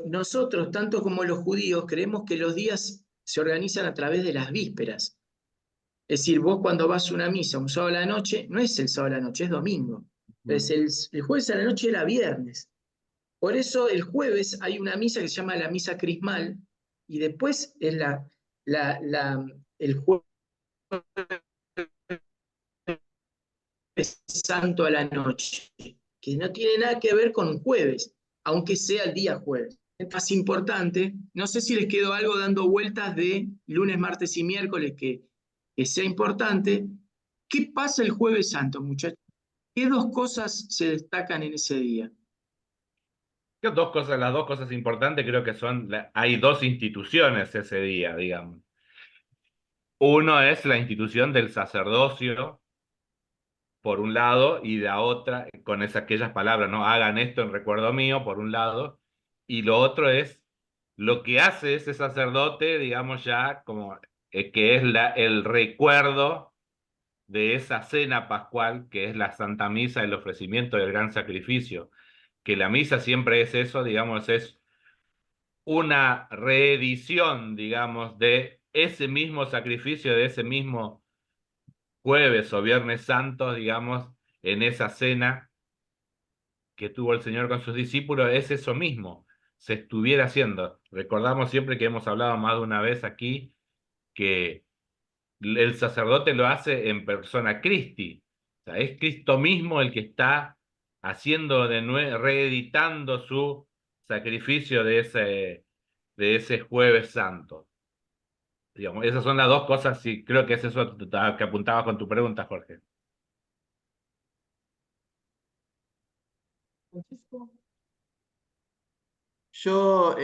nosotros, tanto como los judíos, creemos que los días se organizan a través de las vísperas. Es decir, vos cuando vas a una misa un sábado a la noche, no es el sábado a la noche, es domingo. Entonces, el jueves a la noche era viernes. Por eso el jueves hay una misa que se llama la misa crismal, y después es el jueves santo a la noche, que no tiene nada que ver con jueves, aunque sea el día jueves. Es más importante, no sé si les quedó algo dando vueltas de lunes, martes y miércoles que sea importante. ¿Qué pasa el jueves santo, muchachos? ¿Qué dos cosas se destacan en ese día? Las dos cosas importantes creo que son, hay dos instituciones ese día, digamos. Uno es la institución del sacerdocio, por un lado, y la otra, con aquellas palabras, ¿no? Hagan esto en recuerdo mío, por un lado, y lo otro es lo que hace ese sacerdote, digamos ya, como que es el recuerdo de esa cena pascual, que es la Santa Misa, el ofrecimiento del gran sacrificio, que la misa siempre es eso, digamos, es una reedición, digamos, de ese mismo sacrificio, de ese mismo jueves o viernes santo, digamos, en esa cena que tuvo el Señor con sus discípulos, es eso mismo, se estuviera haciendo. Recordamos siempre que hemos hablado más de una vez aquí que el sacerdote lo hace en persona Christi. O sea, es Cristo mismo el que está haciendo reeditando su sacrificio de ese Jueves Santo. Digamos, esas son las dos cosas, sí, creo que es eso que apuntabas con tu pregunta, Jorge. Francisco. Yo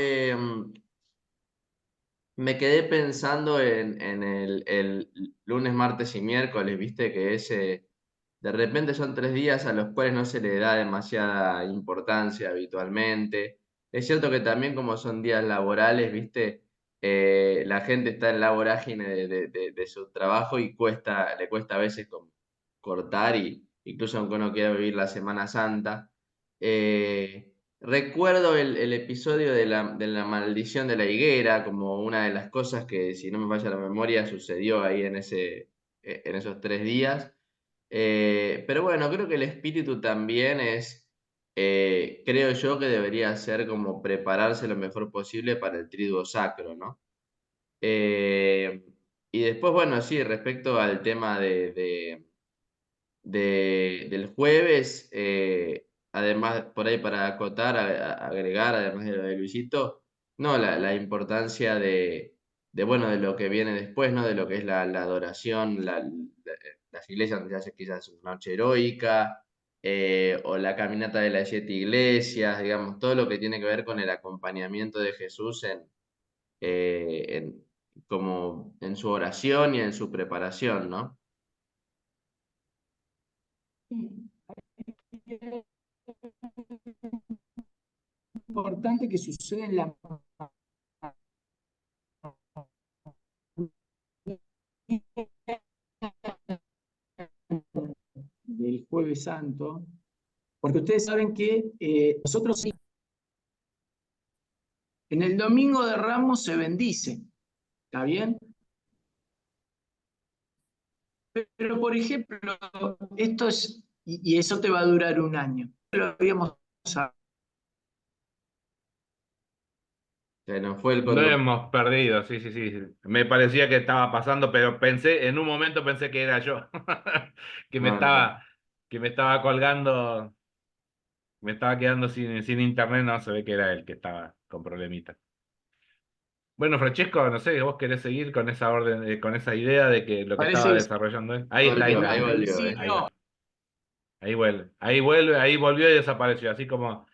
me quedé pensando en el lunes, martes y miércoles, viste que de repente son 3 días a los cuales no se le da demasiada importancia habitualmente. Es cierto que también como son días laborales, viste, la gente está en la vorágine de su trabajo y le cuesta a veces cortar, y incluso aunque uno quiera vivir la Semana Santa. Recuerdo el episodio de la maldición de la higuera como una de las cosas que, si no me falla la memoria, sucedió ahí en esos 3 días. Pero bueno, creo que el espíritu también creo yo que debería ser como prepararse lo mejor posible para el triduo sacro, ¿no? Eh, y después, bueno, sí, respecto al tema del jueves, además, por ahí para acotar, agregar, además de lo de Luisito, no, la importancia bueno, de lo que viene después, ¿no? De lo que es la adoración, las iglesias donde se hace quizás una noche heroica, o la caminata de las 7 iglesias, digamos, todo lo que tiene que ver con el acompañamiento de Jesús como en su oración y en su preparación, ¿no? Importante que sucede en la del Jueves Santo, porque ustedes saben que nosotros en el Domingo de Ramos se bendice, ¿está bien? Pero por ejemplo, esto es, y eso te va a durar un año. Lo habíamos Se nos fue el Lo conductor. hemos perdido, sí, sí, sí. Me parecía que estaba pasando, pero en un momento pensé que era yo, que me No, no. estaba, que me estaba colgando, me estaba quedando sin internet, no, se ve que era el que estaba con problemitas. Bueno, Francesco, no sé, vos querés seguir con esa orden, con esa idea de que lo que estaba parece que desarrollando él. Ahí está, ahí Ahí está. y volvió, sí, Ahí no, va. Ahí vuelve, ahí volvió y desapareció. Así como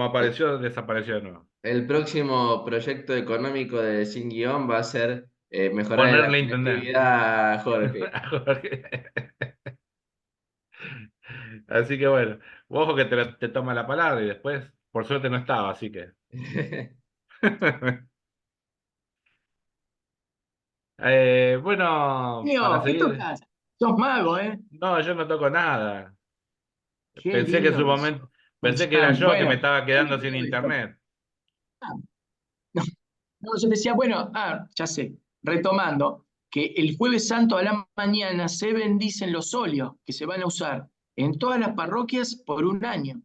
apareció, desapareció de nuevo. El próximo proyecto económico de Sin Guión va a ser mejorar la Ponerle internet. conectividad, Jorge. Así que bueno, ojo que te toma la palabra y después, por suerte no estaba, así que. Bueno, para Mío, ¿qué seguir. tocas? Sos mago, ¿eh? No, yo no toco nada. Qué Pensé que en su lindo que sos. momento, pensé que era yo que me Bueno, estaba qué quedando sin lindo esto. internet. Ah, no, no, yo decía, bueno, ya sé, retomando, que el Jueves Santo a la mañana se bendicen los óleos que se van a usar en todas las parroquias por un año.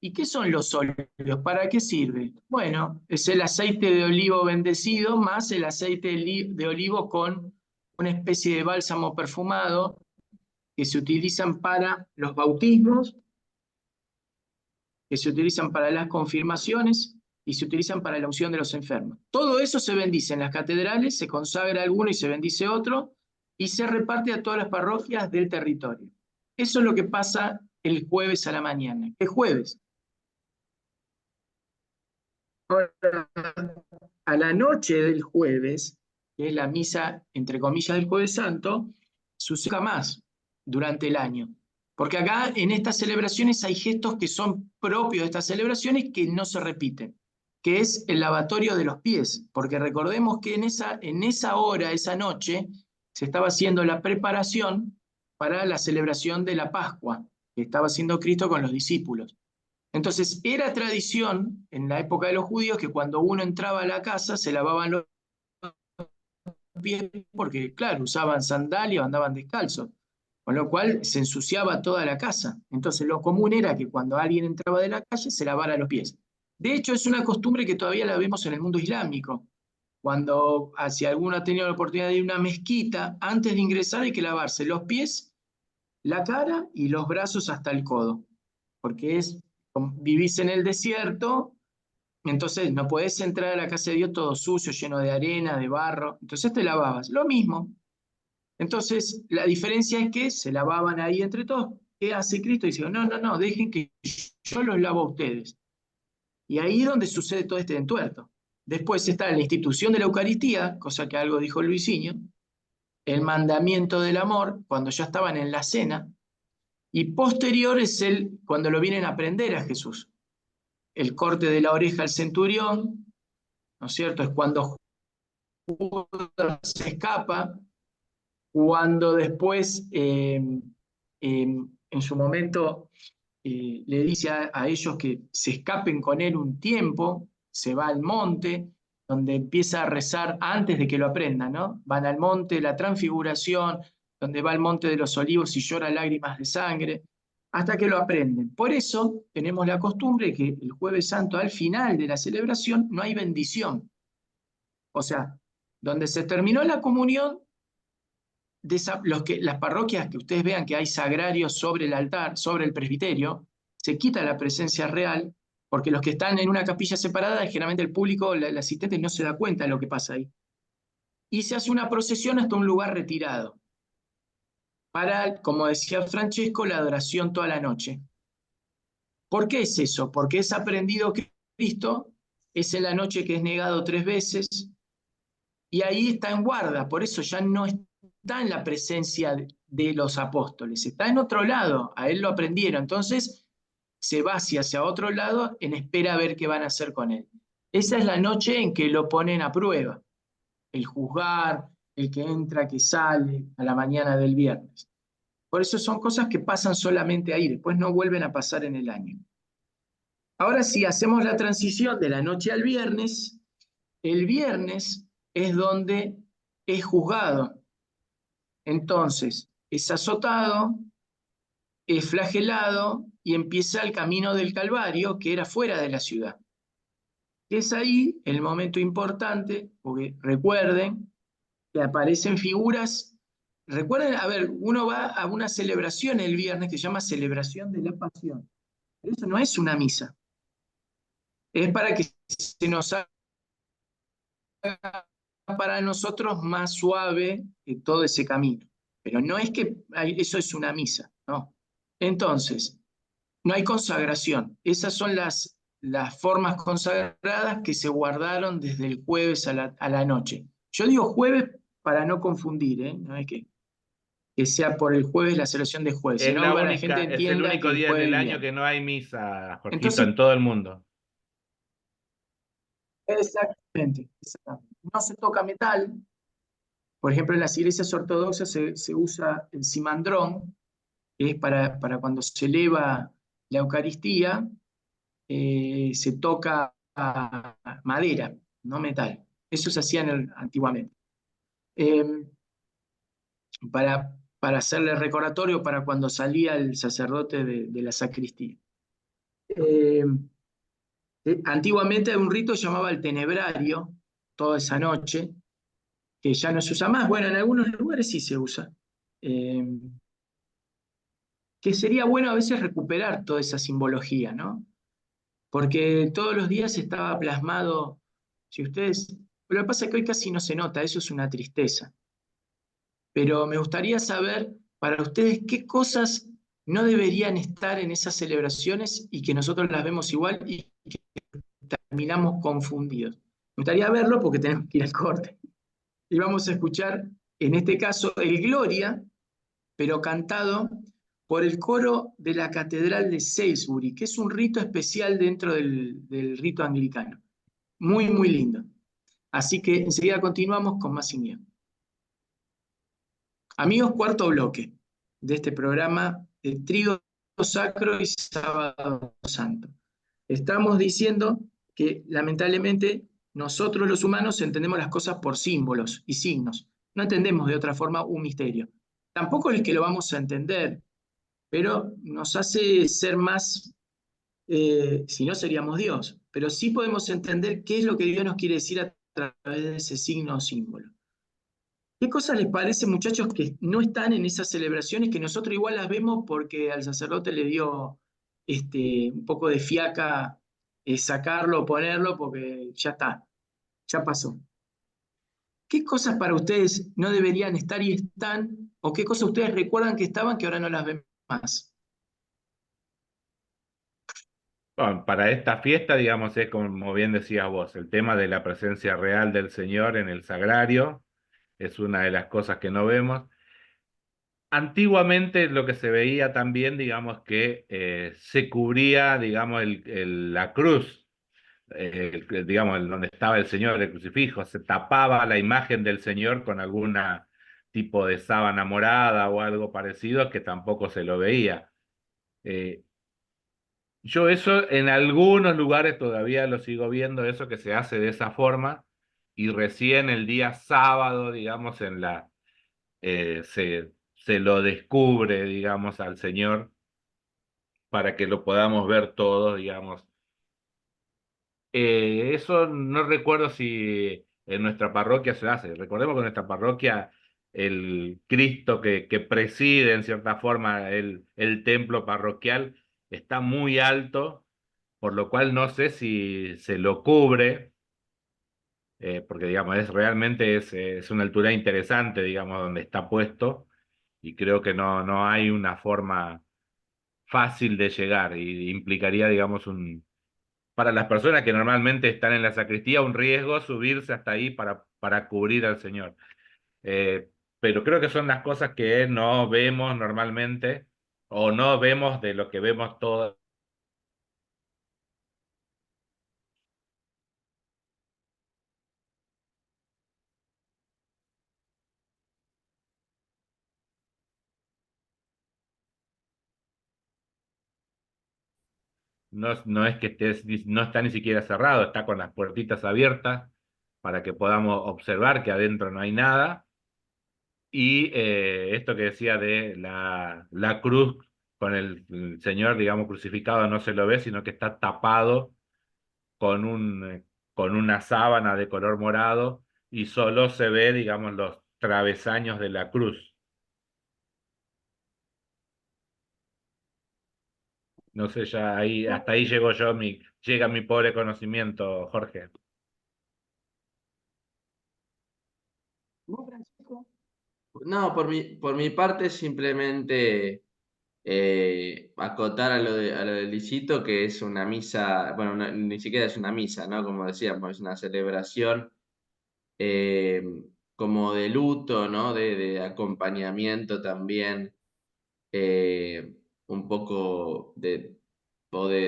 ¿Y qué son los óleos? ¿Para qué sirve? Bueno, es el aceite de olivo bendecido más el aceite de olivo con una especie de bálsamo perfumado que se utilizan para los bautismos, que se utilizan para las confirmaciones y se utilizan para la unción de los enfermos. Todo eso se bendice en las catedrales, se consagra alguno y se bendice otro, y se reparte a todas las parroquias del territorio. Eso es lo que pasa el jueves a la mañana. ¿Qué jueves? A la noche del jueves, que es la misa, entre comillas, del Jueves Santo, sucede más durante el año. Porque acá en estas celebraciones hay gestos que son propios de estas celebraciones que no se repiten, que es el lavatorio de los pies, porque recordemos que en esa hora, esa noche, se estaba haciendo la preparación para la celebración de la Pascua, que estaba haciendo Cristo con los discípulos. Entonces, era tradición en la época de los judíos que cuando uno entraba a la casa se lavaban los pies porque, claro, usaban sandalias o andaban descalzos, con lo cual se ensuciaba toda la casa. Entonces, lo común era que cuando alguien entraba de la calle se lavara los pies. De hecho, es una costumbre que todavía la vemos en el mundo islámico. si alguno ha tenido la oportunidad de ir a una mezquita, antes de ingresar hay que lavarse los pies, la cara y los brazos hasta el codo, porque vivís en el desierto, entonces no podés entrar a la casa de Dios todo sucio, lleno de arena, de barro, entonces te lavabas. Lo mismo. Entonces, la diferencia es que se lavaban ahí entre todos. ¿Qué hace Cristo? Dice, no, no, no, dejen que yo los lavo a ustedes. Y ahí es donde sucede todo este entuerto. Después está la institución de la Eucaristía, cosa que algo dijo Luisinho, el mandamiento del amor, cuando ya estaban en la cena, y posterior es cuando lo vienen a prender a Jesús. El corte de la oreja al centurión, ¿no es cierto? Es cuando Judas se escapa, cuando después, en su momento, le dice a ellos que se escapen con él un tiempo, se va al monte, donde empieza a rezar antes de que lo aprendan, ¿no? Van al monte de la transfiguración, donde va al monte de los olivos y llora lágrimas de sangre, hasta que lo aprenden. Por eso tenemos la costumbre que el Jueves Santo, al final de la celebración, no hay bendición. O sea, donde se terminó la comunión, las parroquias que ustedes vean que hay sagrarios sobre el altar, sobre el presbiterio, se quita la presencia real, porque los que están en una capilla separada, generalmente el público, el asistente no se da cuenta de lo que pasa ahí. Y se hace una procesión hasta un lugar retirado, para, como decía Francesco, la adoración toda la noche. ¿Por qué es eso? Porque es aprendido que Cristo es en la noche que es negado 3 veces, y ahí está en guarda, por eso ya no está en la presencia de los apóstoles, está en otro lado, a él lo aprendieron, entonces se va hacia otro lado en espera a ver qué van a hacer con él. Esa es la noche en que lo ponen a prueba, el juzgar, el que entra, que sale, a la mañana del viernes. Por eso son cosas que pasan solamente ahí, después no vuelven a pasar en el año. Ahora sí, hacemos la transición de la noche al viernes. El viernes es donde es juzgado. Entonces, es azotado, es flagelado y empieza el camino del Calvario, que era fuera de la ciudad. Es ahí el momento importante, porque recuerden que aparecen figuras. Recuerden, a ver, uno va a una celebración el viernes que se llama Celebración de la Pasión. Pero eso no es una misa. Es para que se nos haga para nosotros más suave todo ese camino. Pero no es que eso es una misa, no. Entonces, no hay consagración. Esas son las formas consagradas que se guardaron desde el jueves a la noche. Yo digo jueves para no confundir, ¿eh? No es que sea por el jueves la celebración de jueves, Es sino la para que la única, gente es el entienda que único el día en jueves el y año viernes. que no hay misa, Jorgito, Entonces, en todo el mundo. exactamente. No se toca metal. Por ejemplo, en las iglesias ortodoxas se usa el cimandrón, que es para cuando se eleva la Eucaristía, se toca madera, no metal. Eso se hacía antiguamente. Para hacerle recordatorio para cuando salía el sacerdote de la sacristía. Antiguamente había un rito que llamaba el tenebrario, toda esa noche, que ya no se usa más. Bueno, en algunos lugares sí se usa. Que sería bueno a veces recuperar toda esa simbología, ¿no? Porque todos los días estaba plasmado, si ustedes, lo que pasa es que hoy casi no se nota, eso es una tristeza. Pero me gustaría saber para ustedes qué cosas no deberían estar en esas celebraciones y que nosotros las vemos igual y que terminamos confundidos. Me gustaría verlo porque tenemos que ir al corte. Y vamos a escuchar, en este caso, el Gloria, pero cantado por el coro de la Catedral de Salisbury, que es un rito especial dentro del rito anglicano. Muy, muy lindo. Así que enseguida continuamos con más Sin Miedo. Amigos, cuarto bloque de este programa de Trigo Sacro y Sábado Santo. Estamos diciendo que lamentablemente nosotros los humanos entendemos las cosas por símbolos y signos. No entendemos de otra forma un misterio. Tampoco es que lo vamos a entender, pero nos hace ser más, si no seríamos Dios, pero sí podemos entender qué es lo que Dios nos quiere decir a través de ese signo o símbolo. ¿Qué cosas les parece, muchachos, que no están en esas celebraciones, que nosotros igual las vemos porque al sacerdote le dio un poco de fiaca sacarlo o ponerlo porque ya está, ya pasó? ¿Qué cosas para ustedes no deberían estar y están? ¿O qué cosas ustedes recuerdan que estaban que ahora no las ven más? Bueno, para esta fiesta, digamos, es como bien decías vos, el tema de la presencia real del Señor en el sagrario es una de las cosas que no vemos. Antiguamente lo que se veía también, digamos, que se cubría, digamos, la cruz, digamos, donde estaba el Señor, el crucifijo, se tapaba la imagen del Señor con alguna tipo de sábana morada o algo parecido que tampoco se lo veía. Eh, yo eso en algunos lugares todavía lo sigo viendo, eso que se hace de esa forma, y recién el día sábado, digamos, se lo descubre, digamos, al Señor para que lo podamos ver todos, digamos. Eso no recuerdo si en nuestra parroquia se hace. Recordemos que en nuestra parroquia el Cristo que preside en cierta forma el templo parroquial está muy alto, por lo cual no sé si se lo cubre, porque digamos, es una altura interesante, digamos, donde está puesto, y creo que no hay una forma fácil de llegar, y implicaría, digamos, para las personas que normalmente están en la sacristía, un riesgo subirse hasta ahí para cubrir al Señor. Pero creo que son las cosas que no vemos normalmente, o no vemos de lo que vemos todo. No es que no está ni siquiera cerrado, está con las puertitas abiertas para que podamos observar que adentro no hay nada. Y esto que decía de la cruz con el Señor, digamos, crucificado, no se lo ve, sino que está tapado con una sábana de color morado y solo se ve, digamos, los travesaños de la cruz. No sé, ya ahí, hasta ahí llego yo, llega mi pobre conocimiento, Jorge. ¿Vos, Francisco? No, por mi parte simplemente acotar a lo de Licito, que es una misa, bueno, ni siquiera es una misa, ¿no? Como decíamos, es una celebración eh, como de luto, ¿no? De acompañamiento también, eh, un poco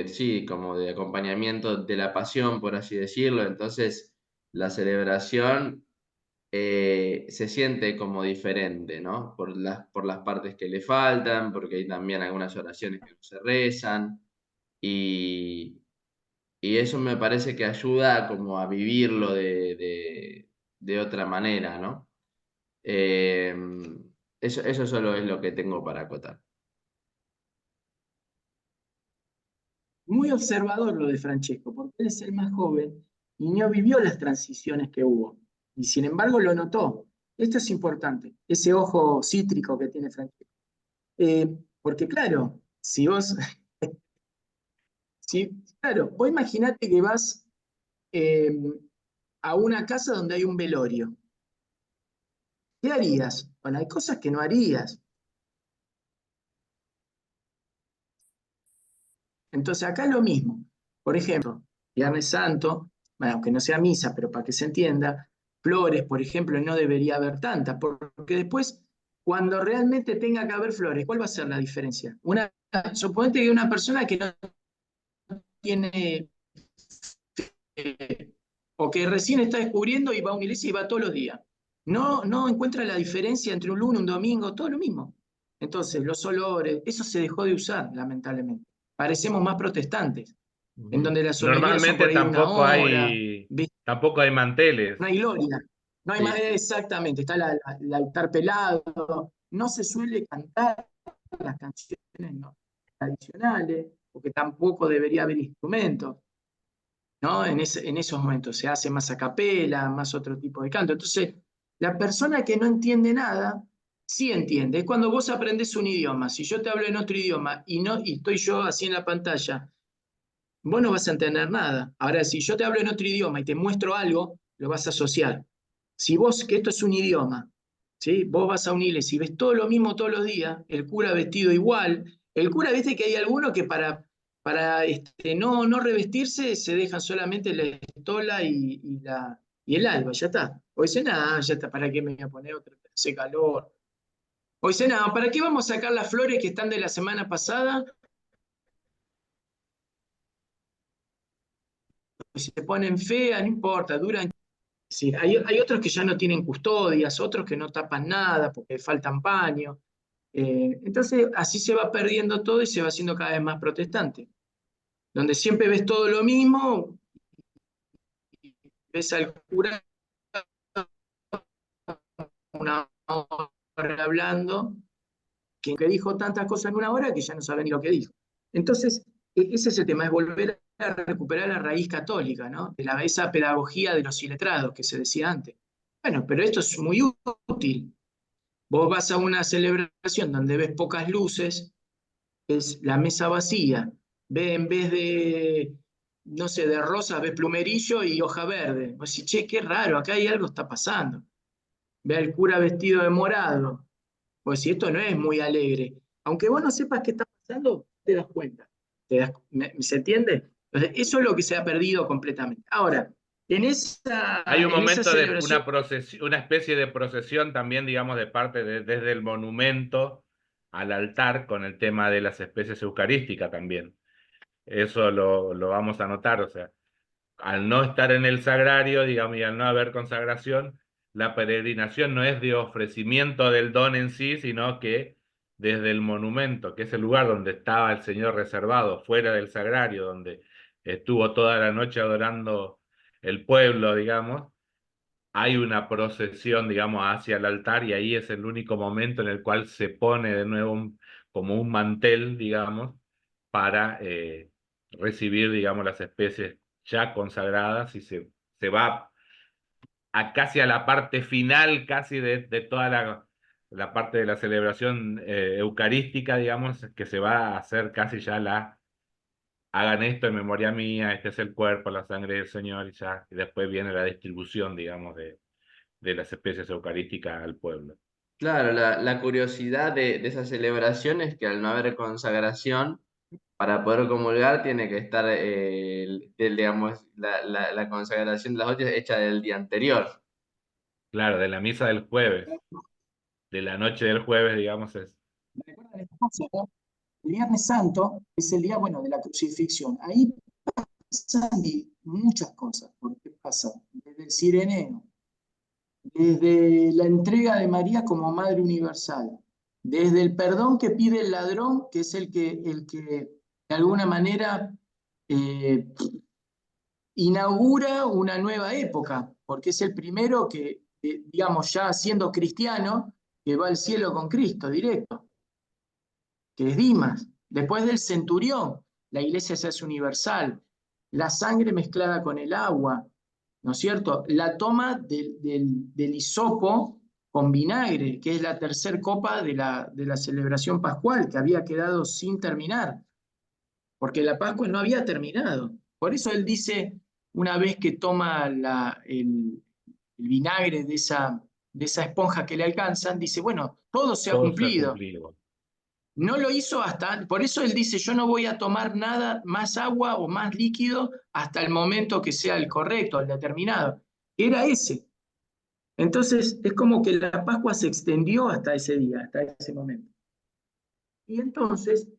sí, como de acompañamiento de la pasión, por así decirlo. Entonces, la celebración se siente como diferente, ¿no? Por las partes que le faltan, porque hay también algunas oraciones que no se rezan, y, y eso me parece que ayuda como a vivirlo de otra manera, ¿no? Eh, eso solo es lo que tengo para acotar. Muy observador lo de Francesco, porque él es el más joven y no vivió las transiciones que hubo. Y sin embargo lo notó. Esto es importante, ese ojo cítrico que tiene Francesco. Porque claro, si vos, claro, vos imaginate que vas eh, a una casa donde hay un velorio. ¿Qué harías? Bueno, hay cosas que no harías. Entonces acá es lo mismo. Por ejemplo, Viernes Santo, bueno, aunque no sea misa, pero para que se entienda, flores, por ejemplo, no debería haber tantas, porque después, cuando realmente tenga que haber flores, ¿cuál va a ser la diferencia? Suponete que una persona que no tiene, o que recién está descubriendo y va a una iglesia y va todos los días, no encuentra la diferencia entre un lunes, un domingo, todo lo mismo. Entonces, los olores, eso se dejó de usar, lamentablemente. Parecemos más protestantes en Ujú. donde las homilías son Normalmente por ahí de una hora, ¿viste? tampoco hay manteles. No hay gloria, no hay Sí, más, sí. exactamente, está el altar pelado, no se suele cantar las canciones, ¿no?, tradicionales, porque tampoco debería haber instrumentos. ¿no? En esos momentos se hace más a capela, más otro tipo de canto. Entonces, la persona que no entiende nada, sí entiende. Es cuando vos aprendes un idioma. Si yo te hablo en otro idioma y estoy yo así en la pantalla, vos no vas a entender nada. Ahora, si yo te hablo en otro idioma y te muestro algo, lo vas a asociar. Si vos, que esto es un idioma, ¿sí? Vos vas a una iglesia y ves todo lo mismo todos los días, el cura vestido igual, el cura, viste que hay algunos que para no revestirse se dejan solamente la estola y el alba, ya está. O dicen, nada, ya está, ¿para qué me voy a poner otra? Hace calor. O dicen, nada, ¿para qué vamos a sacar las flores que están de la semana pasada? Se ponen feas, no importa, duran. Es decir, hay otros que ya no tienen custodias, otros que no tapan nada porque faltan paños. Entonces, así se va perdiendo todo y se va haciendo cada vez más protestante. Donde siempre ves todo lo mismo, ves al cura una hora hablando, que dijo tantas cosas en una hora que ya no sabe ni lo que dijo. Entonces, ese es el tema, es volver a recuperar la raíz católica, ¿no? Esa pedagogía de los iletrados que se decía antes. Bueno, pero esto es muy útil. Vos vas a una celebración donde ves pocas luces, es la mesa vacía, ve en vez de, no sé, de rosas, ves plumerillo y hoja verde. Vos decís, che, qué raro, acá hay algo está pasando. Ve al cura vestido de morado. Vos decís, esto no es muy alegre. Aunque vos no sepas qué está pasando, te das cuenta. ¿Se entiende? Entonces, eso es lo que se ha perdido completamente. Ahora, Hay un en esa momento de celebración, una especie de procesión también, digamos, de parte desde el monumento al altar con el tema de las especies eucarísticas también. Eso lo vamos a notar, o sea, al no estar en el sagrario, digamos, y al no haber consagración, la peregrinación no es de ofrecimiento del don en sí, sino que desde el monumento, que es el lugar donde estaba el Señor reservado, fuera del sagrario, donde estuvo toda la noche adorando el pueblo, digamos, hay una procesión, digamos, hacia el altar y ahí es el único momento en el cual se pone de nuevo como un mantel, digamos, para recibir, digamos, las especies ya consagradas y se va casi a la parte final, casi de toda la parte de la celebración eucarística, digamos, que se va a hacer casi ya hagan esto en memoria mía, este es el cuerpo, la sangre del Señor, y después viene la distribución, digamos, de las especies eucarísticas al pueblo. Claro, la curiosidad de esa celebración es que al no haber consagración, para poder comulgar tiene que estar, digamos, la consagración de las hostias hecha del día anterior. Claro, de la misa del jueves, de la noche del jueves, digamos, es. ¿me recuerdan esta cosa, no? El Viernes Santo es el día, bueno, de la crucifixión. Ahí pasan muchas cosas, porque pasa desde el Cireneo, desde la entrega de María como Madre Universal, desde el perdón que pide el ladrón, que es el que de alguna manera eh, inaugura una nueva época, porque es el primero que, digamos, ya siendo cristiano, que va al cielo con Cristo directo, que es Dimas. Después del centurión, la iglesia se hace universal, la sangre mezclada con el agua, ¿no es cierto? La toma del hisopo con vinagre, que es la tercera copa de la celebración pascual, que había quedado sin terminar, porque la Pascua no había terminado. Por eso él dice, una vez que toma el vinagre de esa esponja que le alcanzan, dice, bueno, todo se ha Todo se ha cumplido. cumplido. No lo hizo por eso él dice, yo no voy a tomar nada, más agua o más líquido hasta el momento que sea el correcto, el determinado. Era ese. Entonces es como que la Pascua se extendió hasta ese día, hasta ese momento. Y entonces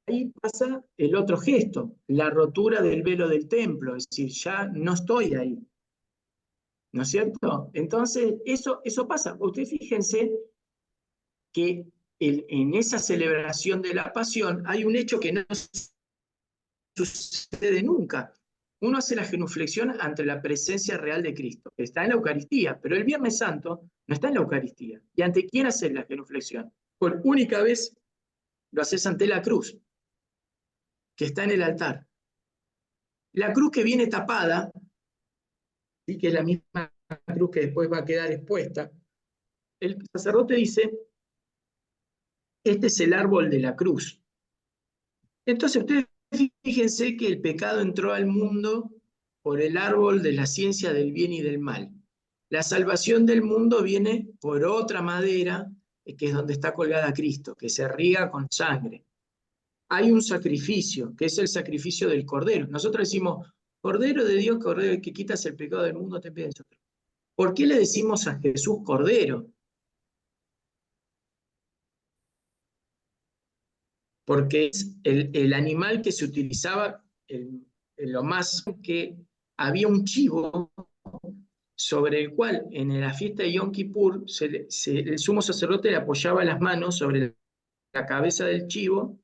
ahí pasa el otro gesto, la rotura del velo del templo, es decir, ya no estoy ahí, ¿no es cierto? Entonces eso pasa. Ustedes fíjense que en esa celebración de la pasión hay un hecho que no sucede nunca. Uno hace la genuflexión ante la presencia real de Cristo, que está en la Eucaristía, pero el Viernes Santo no está en la Eucaristía. ¿Y ante quién haces la genuflexión? Por única vez lo haces ante la cruz, que está en el altar. La cruz que viene tapada, ¿sí? Que es la misma cruz que después va a quedar expuesta, el sacerdote dice, este es el árbol de la cruz. Entonces ustedes fíjense que el pecado entró al mundo por el árbol de la ciencia del bien y del mal. La salvación del mundo viene por otra madera, que es donde está colgada Cristo, que se riega con sangre. Hay un sacrificio, que es el sacrificio del Cordero. Nosotros decimos, Cordero de Dios, Cordero que quitas el pecado del mundo, ten piedad de nosotros. ¿Por qué le decimos a Jesús Cordero? Porque es el animal que se utilizaba, lo más que había un chivo sobre el cual en la fiesta de Yom Kippur el sumo sacerdote le apoyaba las manos sobre la cabeza del chivo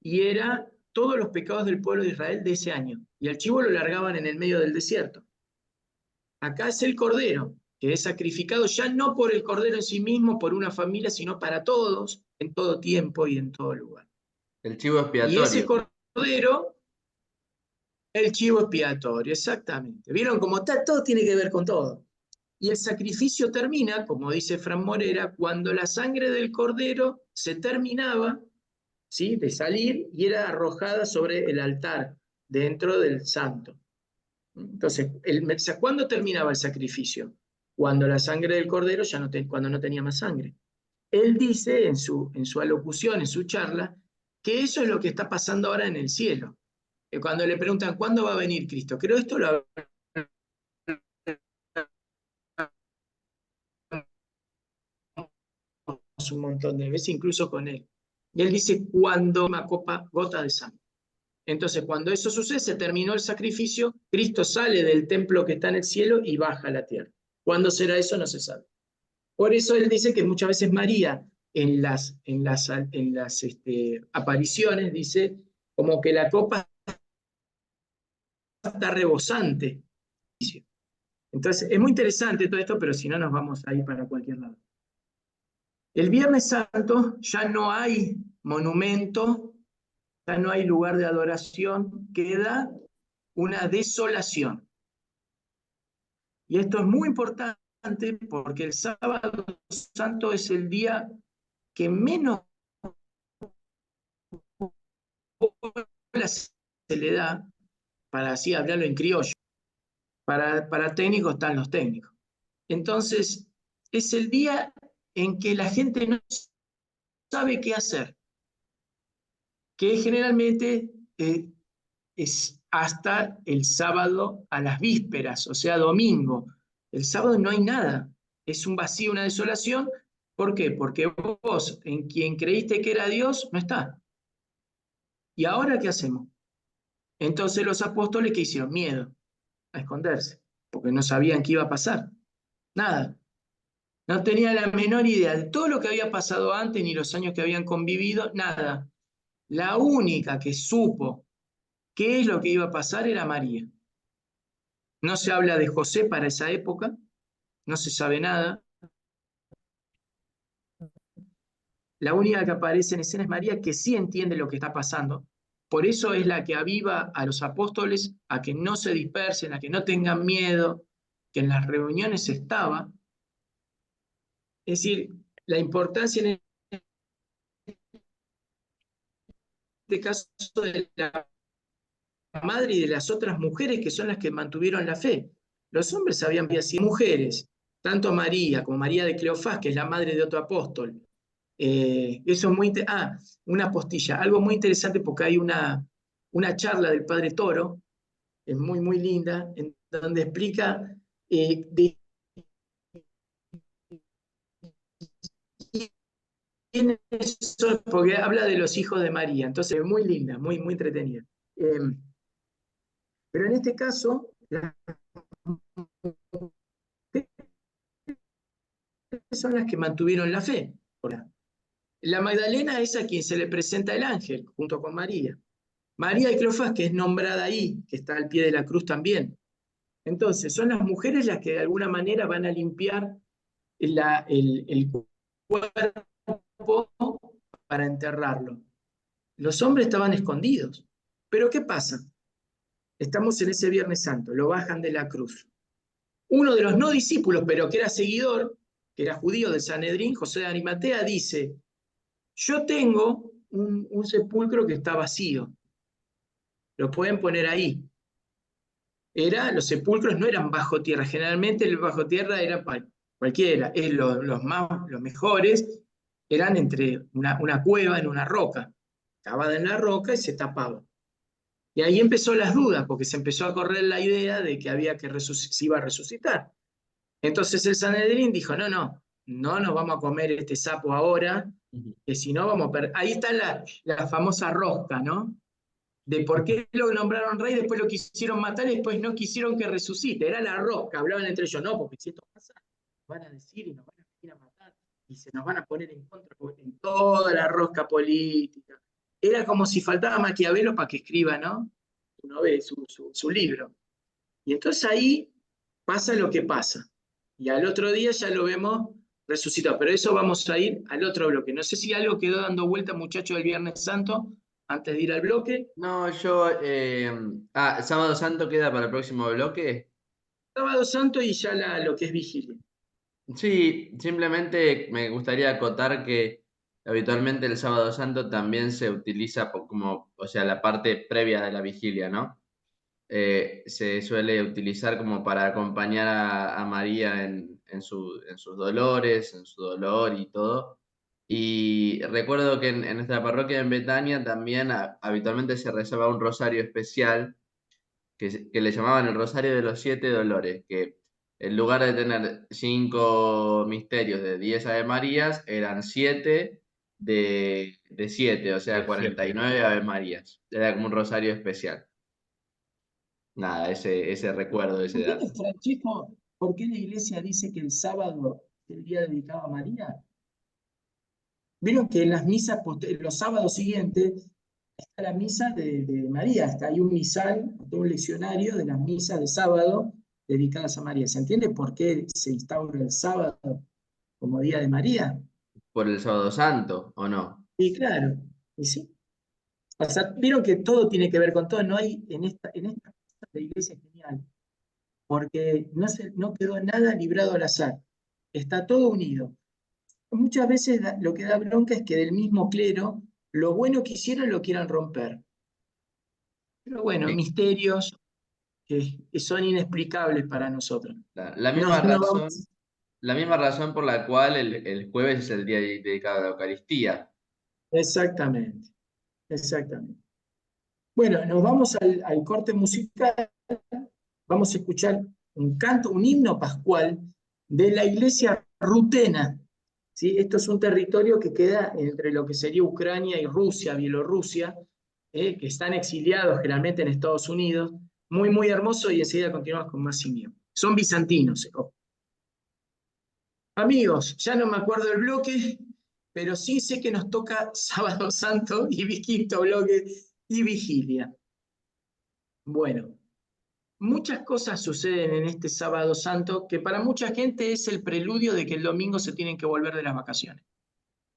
y era todos los pecados del pueblo de Israel de ese año. Y al chivo lo largaban en el medio del desierto. Acá es el cordero, que es sacrificado ya no por el cordero en sí mismo, por una familia, sino para todos, en todo tiempo y en todo lugar. El chivo Y ese expiatorio. cordero, el chivo expiatorio, exactamente. ¿Vieron cómo todo tiene que ver con todo? Y el sacrificio termina, como dice Fran Morera, cuando la sangre del cordero se terminaba, ¿sí?, de salir y era arrojada sobre el altar dentro del santo. Entonces, ¿cuándo terminaba el sacrificio? Cuando la sangre del cordero ya cuando no tenía más sangre. Él dice en su alocución, en su charla, que eso es lo que está pasando ahora en el cielo. Cuando le preguntan, ¿cuándo va a venir Cristo? Creo esto lo hablamos un montón de veces, incluso con él. Y él dice, cuando una copa gota de sangre. Entonces, cuando eso sucede, se terminó el sacrificio, Cristo sale del templo que está en el cielo y baja a la tierra. ¿Cuándo será eso? No se sabe. Por eso él dice que muchas veces María, en las apariciones, dice como que la copa está rebosante. Entonces, es muy interesante todo esto, pero si no nos vamos a ir para cualquier lado. El Viernes Santo ya no hay monumento, ya no hay lugar de adoración, queda una desolación. Y esto es muy importante porque el sábado santo es el día que menos bola se le da, para así hablarlo en criollo. Para técnicos están los técnicos. Entonces, es el día en que la gente no sabe qué hacer, que generalmente es hasta el sábado a las vísperas, o sea, domingo. El sábado no hay nada, es un vacío, una desolación. ¿Por qué? Porque vos, en quien creíste que era Dios, no está. ¿Y ahora qué hacemos? Entonces los apóstoles, ¿qué hicieron? Miedo, a esconderse, porque no sabían qué iba a pasar. Nada. No tenían la menor idea de todo lo que había pasado antes, ni los años que habían convivido, nada. La única que supo qué es lo que iba a pasar era María. No se habla de José para esa época, no se sabe nada. La única que aparece en escena es María, que sí entiende lo que está pasando. Por eso es la que aviva a los apóstoles a que no se dispersen, a que no tengan miedo, que en las reuniones estaba. Es decir, la importancia en este caso de la madre y de las otras mujeres que son las que mantuvieron la fe. Los hombres habían sido mujeres, tanto María como María de Cleofás, que es la madre de otro apóstol. Eso es muy una postilla, algo muy interesante porque hay una charla del padre Toro, es muy, muy linda, en donde explica de quiénes son, porque habla de los hijos de María, entonces es muy linda, muy, muy entretenida. Pero en este caso, las son las que mantuvieron la fe. La Magdalena es a quien se le presenta el ángel, junto con María. María de Cleofás, que es nombrada ahí, que está al pie de la cruz también. Entonces, son las mujeres las que de alguna manera van a limpiar el cuerpo para enterrarlo. Los hombres estaban escondidos. Pero ¿qué pasa? Estamos en ese Viernes Santo, lo bajan de la cruz. Uno de los no discípulos, pero que era seguidor, que era judío del Sanedrín, José de Arimatea, dice, yo tengo un sepulcro que está vacío, lo pueden poner ahí. Los sepulcros no eran bajo tierra, generalmente el bajo tierra era cualquiera, los mejores eran entre una cueva en una roca, cavada en la roca y se tapaba. Y ahí empezó las dudas, porque se empezó a correr la idea de que se iba a resucitar. Entonces el Sanedrín dijo, no nos vamos a comer este sapo ahora, que si no vamos a perder. Ahí está la famosa rosca, ¿no? De por qué lo nombraron rey, después lo quisieron matar y después no quisieron que resucite. Era la rosca, hablaban entre ellos, no, porque si esto pasa, nos van a decir y nos van a venir a matar y se nos van a poner en contra en toda la rosca política. Era como si faltaba Maquiavelo para que escriba, ¿no? Uno ve su libro. Y entonces ahí pasa lo que pasa. Y al otro día ya lo vemos resucitado. Pero eso vamos a ir al otro bloque. No sé si algo quedó dando vuelta, muchachos, del Viernes Santo, antes de ir al bloque. No, Sábado Santo queda para el próximo bloque. Sábado Santo y ya lo que es vigilia. Sí, simplemente me gustaría acotar que habitualmente el Sábado Santo también se utiliza como, o sea, la parte previa de la vigilia, ¿no? Se suele utilizar como para acompañar a María en sus dolores, en su dolor y todo. Y recuerdo que en nuestra parroquia en Betania también habitualmente se rezaba un rosario especial que le llamaban el Rosario de los 7 Dolores, que en lugar de tener 5 misterios de 10 Ave Marías, eran 7 de 7, o sea, De 49 Ave Marías. Era como un rosario especial. Nada, ese recuerdo, ese dato. Francesco, por qué la iglesia dice que el sábado es el día dedicado a María? Vieron que en las misas, los sábados siguientes, está la misa de María, hay un misal, un leccionario de las misas de sábado dedicadas a María. ¿Se entiende por qué se instaura el sábado como día de María? ¿Por el Sábado Santo o no? Y claro, y sí. O sea, vieron que todo tiene que ver con todo, no hay en esta cosa de iglesia genial, porque no quedó nada librado al azar, está todo unido. Muchas veces lo que da bronca es que del mismo clero, lo bueno que hicieron lo quieran romper. Pero bueno, Sí. misterios que son inexplicables para nosotros. La No, misma no razón, vamos. la misma razón por la cual el jueves es el día dedicado a la Eucaristía. Exactamente, exactamente. Bueno, nos vamos al corte musical. Vamos a escuchar un canto, un himno pascual de la iglesia rutena. ¿Sí? Esto es un territorio que queda entre lo que sería Ucrania y Rusia, Bielorrusia, que están exiliados generalmente en Estados Unidos. Muy, muy hermoso y enseguida continuamos con más himno. Son bizantinos. Amigos, ya no me acuerdo del bloque, pero sí sé que nos toca Sábado Santo y quinto bloque y vigilia. Bueno, muchas cosas suceden en este Sábado Santo que para mucha gente es el preludio de que el domingo se tienen que volver de las vacaciones.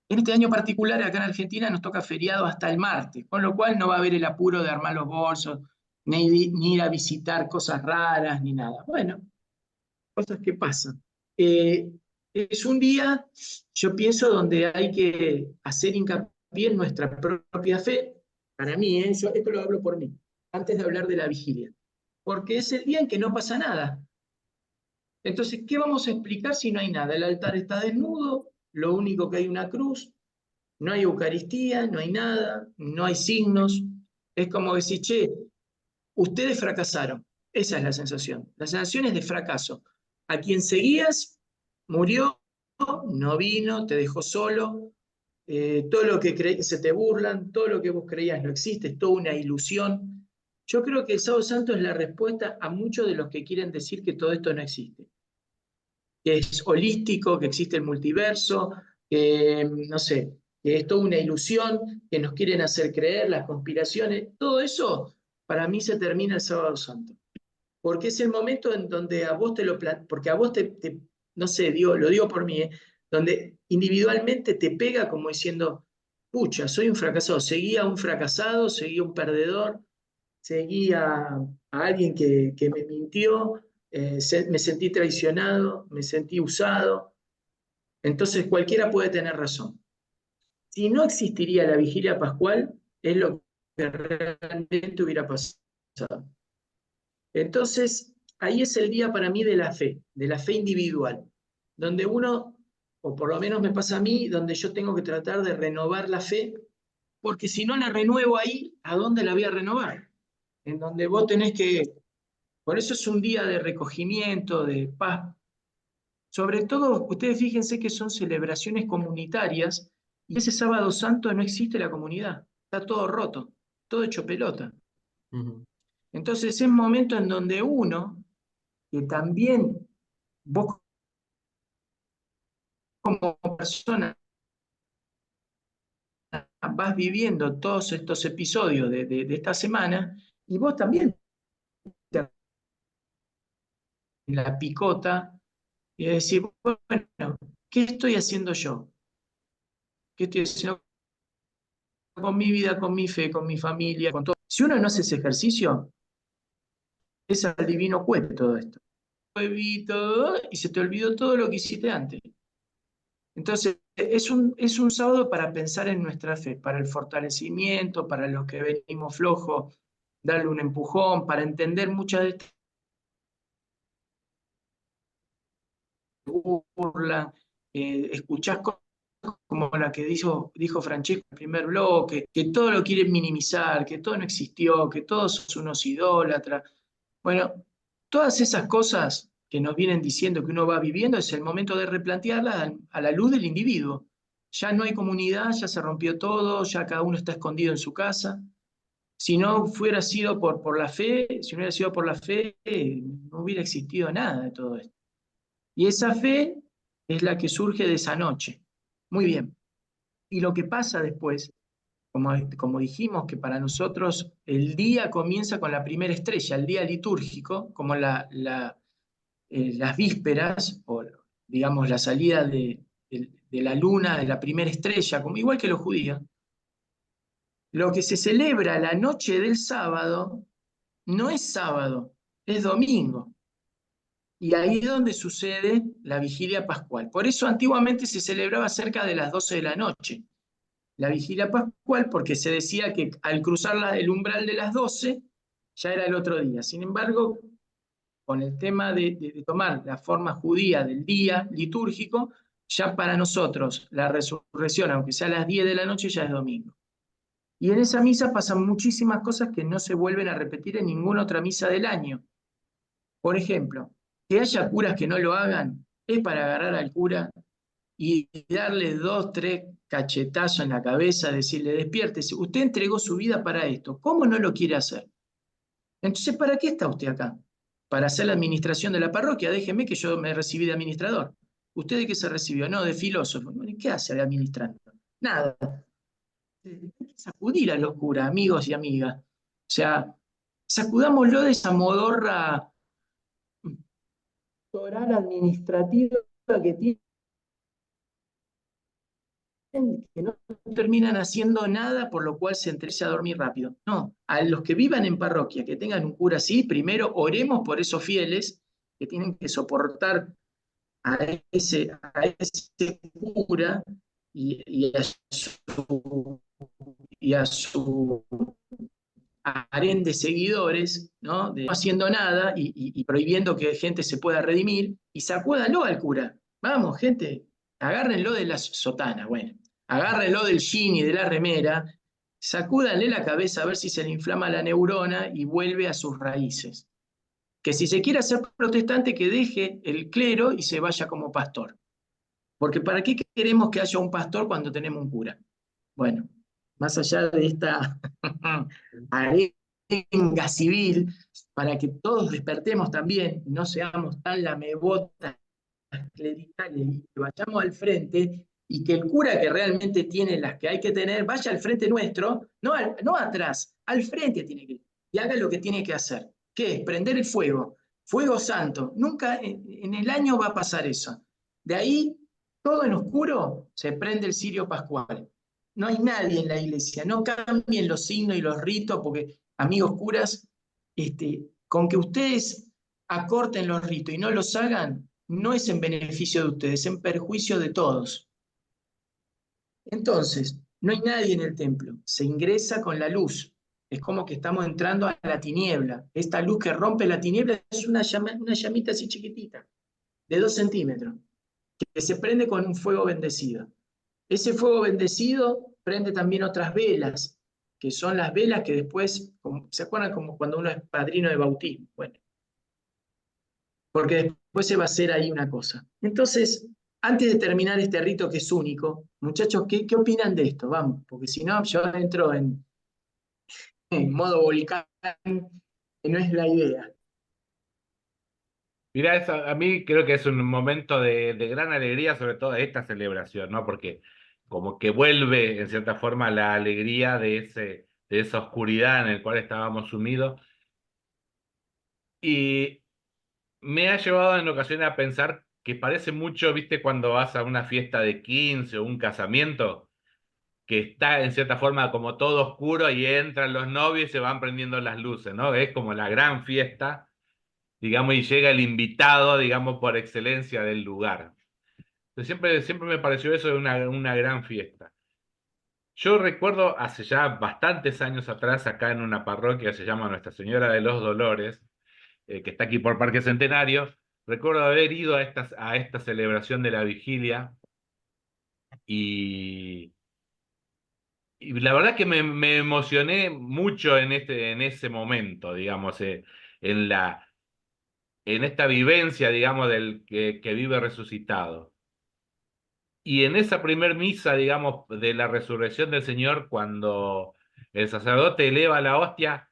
En este año particular, acá en Argentina, nos toca feriado hasta el martes, con lo cual no va a haber el apuro de armar los bolsos, ni ir a visitar cosas raras, ni nada. Bueno, cosas que pasan. Es un día, yo pienso, donde hay que hacer hincapié en nuestra propia fe. Para mí, esto lo hablo por mí, antes de hablar de la vigilia. Porque es el día en que no pasa nada. Entonces, ¿qué vamos a explicar si no hay nada? El altar está desnudo, lo único que hay una cruz, no hay Eucaristía, no hay nada, no hay signos. Es como decir, che, ustedes fracasaron. Esa es la sensación. La sensación es de fracaso. A quien seguías murió, no vino, te dejó solo. Todo lo que se te burlan, todo lo que vos creías no existe, es toda una ilusión. Yo creo que el Sábado Santo es la respuesta a muchos de los que quieren decir que todo esto no existe. Que es holístico, que existe el multiverso, que no sé, que es toda una ilusión, que nos quieren hacer creer, las conspiraciones. Todo eso, para mí, se termina el Sábado Santo. Porque es el momento en donde a vos porque a vos no sé, lo digo por mí, donde individualmente te pega como diciendo, pucha, soy un fracasado, seguía un fracasado, seguía un perdedor, seguía a alguien que me mintió, me sentí traicionado, me sentí usado. Entonces cualquiera puede tener razón. Si no existiría la vigilia pascual, es lo que realmente hubiera pasado. Entonces, ahí es el día para mí de la fe individual, donde uno, o por lo menos me pasa a mí, donde yo tengo que tratar de renovar la fe, porque si no la renuevo ahí, ¿a dónde la voy a renovar? En donde vos tenés que, por eso es un día de recogimiento, de paz. Sobre todo, ustedes fíjense que son celebraciones comunitarias y ese sábado santo no existe la comunidad, está todo roto, todo hecho pelota. Entonces es momento en donde uno, que también vos como persona vas viviendo todos estos episodios de esta semana y vos también te la picota y decir, bueno, ¿qué estoy haciendo yo? ¿Qué estoy haciendo con mi vida, con mi fe, con mi familia, con todo? Si uno no hace ese ejercicio, es al divino cuento todo esto. Y se te olvidó todo lo que hiciste antes. Entonces, es un sábado para pensar en nuestra fe, para el fortalecimiento, para los que venimos flojos, darle un empujón, para entender muchas de estas burlas, escuchás cosas como la que dijo Francesco en el primer bloque, que todo lo quieren minimizar, que todo no existió, que todos son unos idólatras. Bueno, todas esas cosas que nos vienen diciendo que uno va viviendo es el momento de replantearlas a la luz del individuo. Ya no hay comunidad, ya se rompió todo, ya cada uno está escondido en su casa. Si no hubiera sido por la fe, si no hubiera sido por la fe, no hubiera existido nada de todo esto. Y esa fe es la que surge de esa noche. Muy bien. Y lo que pasa después, como dijimos que para nosotros el día comienza con la primera estrella, el día litúrgico, como las vísperas, o digamos la salida de la luna, de la primera estrella, como igual que los judíos, lo que se celebra la noche del sábado no es sábado, es domingo. Y ahí es donde sucede la vigilia pascual. Por eso antiguamente se celebraba cerca de las 12 de la noche. La vigilia pascual, porque se decía que al cruzar el umbral de las 12 ya era el otro día. Sin embargo, con el tema de tomar la forma judía del día litúrgico, ya para nosotros la resurrección, aunque sea a las 10 de la noche, ya es domingo. Y en esa misa pasan muchísimas cosas que no se vuelven a repetir en ninguna otra misa del año. Por ejemplo, que haya curas que no lo hagan, es para agarrar al cura y darle 2, 3 cachetazos en la cabeza, decirle, despiértese, usted entregó su vida para esto, ¿cómo no lo quiere hacer? Entonces, ¿para qué está usted acá? Para hacer la administración de la parroquia, déjeme que yo me recibí de administrador. ¿Usted de qué se recibió? No, de filósofo. ¿Qué hace administrando? Nada. Hay que sacudir a los curas, amigos y amigas. O sea, sacudámoslo de esa modorra oral administrativa que tienen, que no terminan haciendo nada, por lo cual se entrega a dormir rápido. No, a los que vivan en parroquia, que tengan un cura así, primero oremos por esos fieles que tienen que soportar a ese cura y a su harén de seguidores, ¿no? No haciendo nada y prohibiendo que gente se pueda redimir, y sacúdanlo al cura. Vamos, gente, agárrenlo de la sotana, bueno, agárrenlo del jean y de la remera, sacúdanle la cabeza a ver si se le inflama la neurona y vuelve a sus raíces. Que si se quiere hacer protestante, que deje el clero y se vaya como pastor. Porque ¿para qué queremos que haya un pastor cuando tenemos un cura? Bueno, más allá de esta arenga civil, para que todos despertemos también, no seamos tan lamebotas clericales y que vayamos al frente y que el cura que realmente tiene las que hay que tener vaya al frente nuestro, no atrás, al frente tiene que ir y haga lo que tiene que hacer, que es prender el fuego, fuego santo. Nunca en el año va a pasar eso. De ahí, todo en oscuro, se prende el cirio pascual. No hay nadie en la iglesia, no cambien los signos y los ritos, porque, amigos curas, Con que ustedes acorten los ritos y no los hagan, no es en beneficio de ustedes, es en perjuicio de todos. Entonces, no hay nadie en el templo, se ingresa con la luz. Es como que estamos entrando a la tiniebla. Esta luz que rompe la tiniebla es una llamita así chiquitita, de 2 centímetros, que se prende con un fuego bendecido. Ese fuego bendecido prende también otras velas, que son las velas que después, ¿se acuerdan como cuando uno es padrino de bautismo? Bueno, porque después se va a hacer ahí una cosa. Entonces, antes de terminar este rito que es único, muchachos, ¿qué opinan de esto? Vamos, porque si no, yo entro en modo volcán, que no es la idea. Mirá, a mí creo que es un momento de gran alegría, sobre todo esta celebración, ¿no? Porque como que vuelve, en cierta forma, la alegría de esa oscuridad en el cual estábamos sumidos. Y me ha llevado en ocasiones a pensar que parece mucho, ¿viste? Cuando vas a una fiesta de 15 o un casamiento, que está en cierta forma como todo oscuro y entran los novios y se van prendiendo las luces, ¿no? Es como la gran fiesta, digamos, y llega el invitado, digamos, por excelencia del lugar. Entonces, siempre me pareció eso una gran fiesta. Yo recuerdo hace ya bastantes años atrás, acá en una parroquia que se llama Nuestra Señora de los Dolores, que está aquí por Parque Centenario, recuerdo haber ido a esta celebración de la vigilia y, y la verdad que me emocioné mucho en ese momento, digamos, en en esta vivencia, digamos, del que vive resucitado. Y en esa primer misa, digamos, de la resurrección del Señor, cuando el sacerdote eleva la hostia,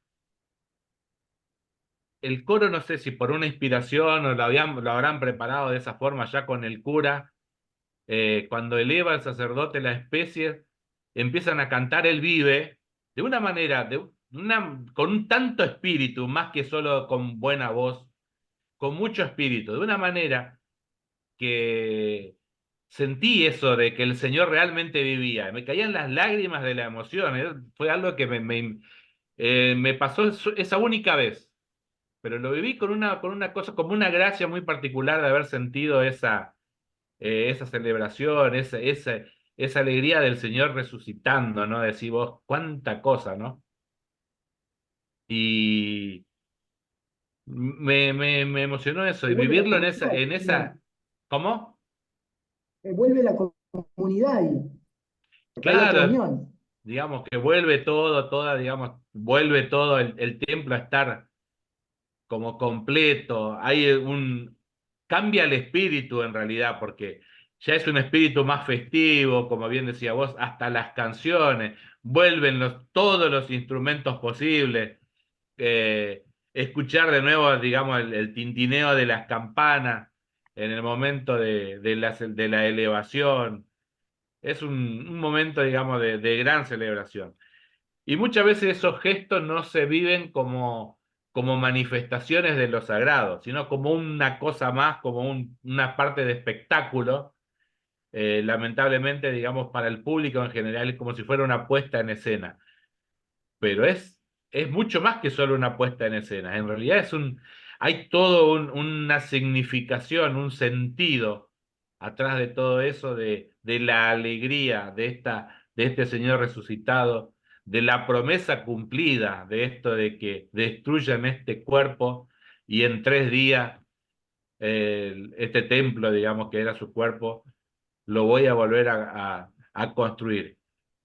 el coro, no sé si por una inspiración o lo habrán preparado de esa forma ya con el cura, cuando eleva el sacerdote la especie, empiezan a cantar el Vive de una manera, con un tanto espíritu, más que solo con buena voz, con mucho espíritu, de una manera que sentí eso de que el Señor realmente vivía. Me caían las lágrimas de la emoción. Fue algo que me pasó esa única vez. Pero lo viví con una cosa, como una gracia muy particular de haber sentido esa celebración, esa alegría del Señor resucitando, ¿no? Decís vos, cuánta cosa, ¿no? Y me emocionó eso, y Vuelve la vivirlo comunidad, ¿cómo? vuelve la comunidad ahí, porque hay otra Claro, unión. digamos que vuelve digamos, vuelve todo el templo a estar como completo. Cambia el espíritu en realidad, porque ya es un espíritu más festivo, como bien decía vos, hasta las canciones, vuelven todos los instrumentos posibles, eh, escuchar de nuevo, digamos, el tintineo de las campanas en el momento de la elevación. Es un momento, digamos, de gran celebración. Y muchas veces esos gestos no se viven como manifestaciones de lo sagrado, sino como una cosa más, como una parte de espectáculo, lamentablemente, digamos, para el público en general, es como si fuera una puesta en escena. Pero es mucho más que solo una puesta en escena. En realidad hay todo una significación, un sentido atrás de todo eso, de la alegría de este Señor resucitado, de la promesa cumplida de esto de que destruyan este cuerpo y en 3 días este templo, digamos, que era su cuerpo, lo voy a volver a construir.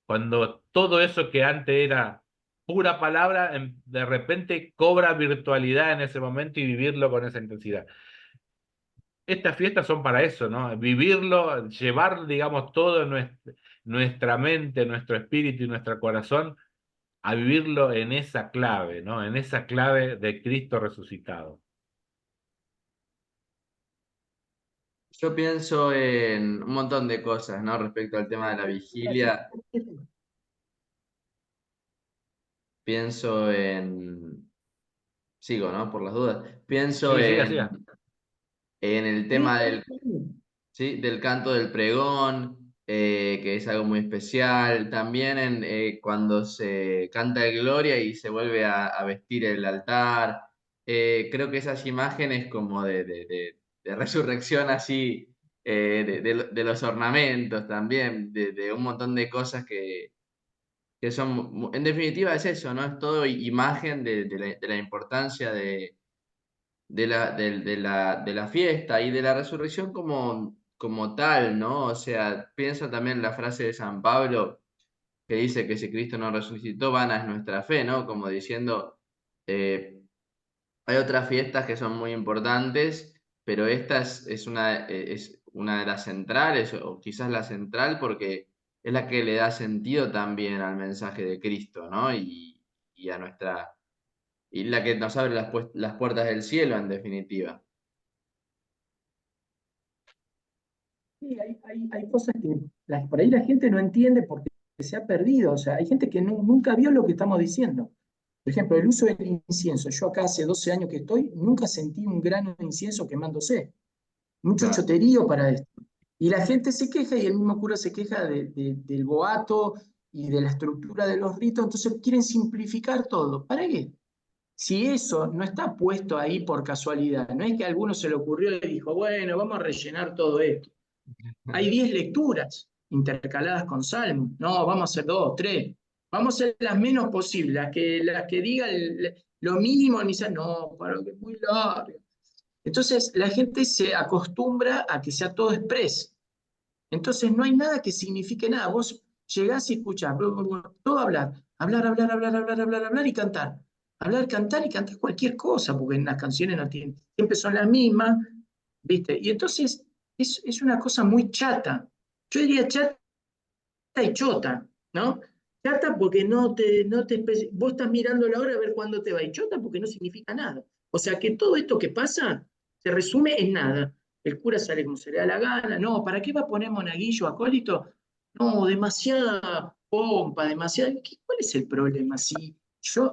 Cuando todo eso que antes era pura palabra, de repente cobra virtualidad en ese momento y vivirlo con esa intensidad. Estas fiestas son para eso, ¿no? Vivirlo, llevar, digamos, todo nuestra mente, nuestro espíritu y nuestro corazón a vivirlo en esa clave, ¿no? En esa clave de Cristo resucitado. Yo pienso en un montón de cosas, ¿no? Respecto al tema de la vigilia, pienso en... Sigo, ¿no? Por las dudas. Pienso Sí, siga, siga. en el Sí, tema ¿sí? Del canto del pregón, que es algo muy especial. También cuando se canta el Gloria y se vuelve a vestir el altar. creo que esas imágenes como de resurrección así, de los ornamentos también, de un montón de cosas que son, en definitiva es eso, ¿no? Es todo imagen de la importancia de la fiesta y de la resurrección como tal, ¿no? O sea, piensa también la frase de San Pablo que dice que si Cristo no resucitó, vana es nuestra fe, ¿no? Como diciendo, eh, hay otras fiestas que son muy importantes, pero esta es una de las centrales, o quizás la central, porque es la que le da sentido también al mensaje de Cristo, ¿no? Y a nuestra, y la que nos abre las puertas del cielo, en definitiva. Sí, hay cosas que por ahí la gente no entiende porque se ha perdido. O sea, hay gente que nunca vio lo que estamos diciendo. Por ejemplo, el uso del incienso. Yo acá hace 12 años que estoy, nunca sentí un grano de incienso quemándose. Mucho Claro. choterío para esto. Y la gente se queja y el mismo cura se queja del boato y de la estructura de los ritos. Entonces quieren simplificar todo. ¿Para qué? Si eso no está puesto ahí por casualidad, no es que a alguno se le ocurrió y dijo, bueno, vamos a rellenar todo esto. Hay 10 lecturas intercaladas con salmos. No, vamos a hacer 2, 3. Vamos a hacer las menos posibles, las que digan lo mínimo, ni no, para que es muy largo. Entonces la gente se acostumbra a que sea todo express. Entonces no hay nada que signifique nada. Vos llegás y escuchás, todo hablar, hablar, hablar, hablar, hablar, hablar, hablar y cantar. Hablar, cantar y cantar cualquier cosa, porque en las canciones no tienen, siempre son las mismas, ¿viste? Y entonces es una cosa muy chata. Yo diría chata y chota, ¿no? Chata porque vos estás mirando la hora a ver cuándo te va, y chota porque no significa nada. O sea que todo esto que pasa se resume en nada. El cura sale como se le da la gana, no, ¿para qué va a poner monaguillo acólito? No, demasiada pompa, demasiada. ¿Cuál es el problema? Si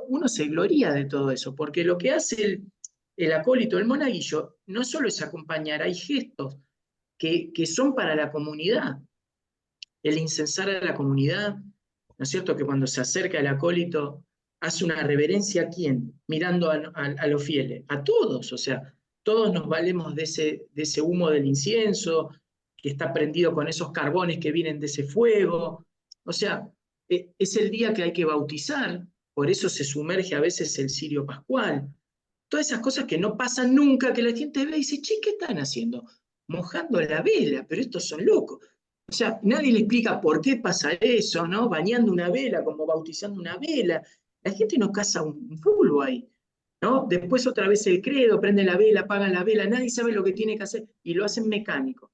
uno se gloría de todo eso, porque lo que hace el acólito, el monaguillo, no solo es acompañar, hay gestos que son para la comunidad. El incensar a la comunidad, ¿no es cierto? Que cuando se acerca el acólito hace una reverencia a quién, mirando a los fieles, a todos, o sea, todos nos valemos de ese humo del incienso, que está prendido con esos carbones que vienen de ese fuego, o sea, es el día que hay que bautizar, por eso se sumerge a veces el cirio pascual, todas esas cosas que no pasan nunca, que la gente ve y dice, che, ¿qué están haciendo? Mojando la vela, pero estos son locos. O sea, nadie le explica por qué pasa eso, ¿no? Bañando una vela, como bautizando una vela. La gente no caza un fulbo ahí, ¿no? Después otra vez el credo, prende la vela, apagan la vela, nadie sabe lo que tiene que hacer y lo hacen mecánico.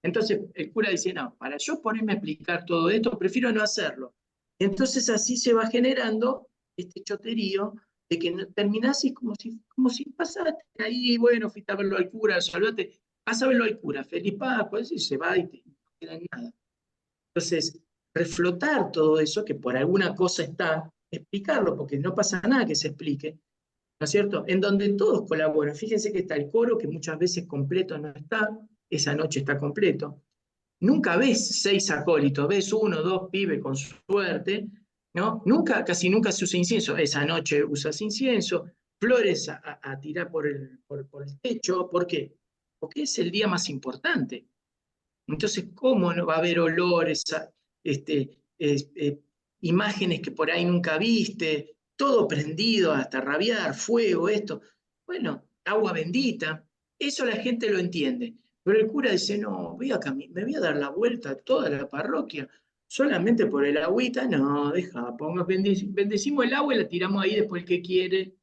Entonces el cura dice, no, para yo ponerme a explicar todo esto, prefiero no hacerlo. Entonces así se va generando este choterío de que terminás y como si pasaste ahí, bueno, fuiste a verlo al cura, saludate, vas a verlo al cura, feliz Pascua, y se va y no queda en nada. Entonces, reflotar todo eso, que por alguna cosa está, explicarlo, porque no pasa nada que se explique, ¿no es cierto? En donde todos colaboran. Fíjense que está el coro, que muchas veces completo no está, esa noche está completo. Nunca ves 6 acólitos, ves 1, 2 pibes con suerte, ¿no? Casi nunca se usa incienso. Esa noche usas incienso, flores a tirar por el techo. ¿Por qué? Porque es el día más importante. Entonces, ¿cómo no va a haber olores, imágenes que por ahí nunca viste, todo prendido hasta rabiar, fuego, esto? Bueno, agua bendita, eso la gente lo entiende. Pero el cura dice, no, me voy a dar la vuelta a toda la parroquia, solamente por el agüita, no, bendecimos el agua y la tiramos ahí después el que quiere.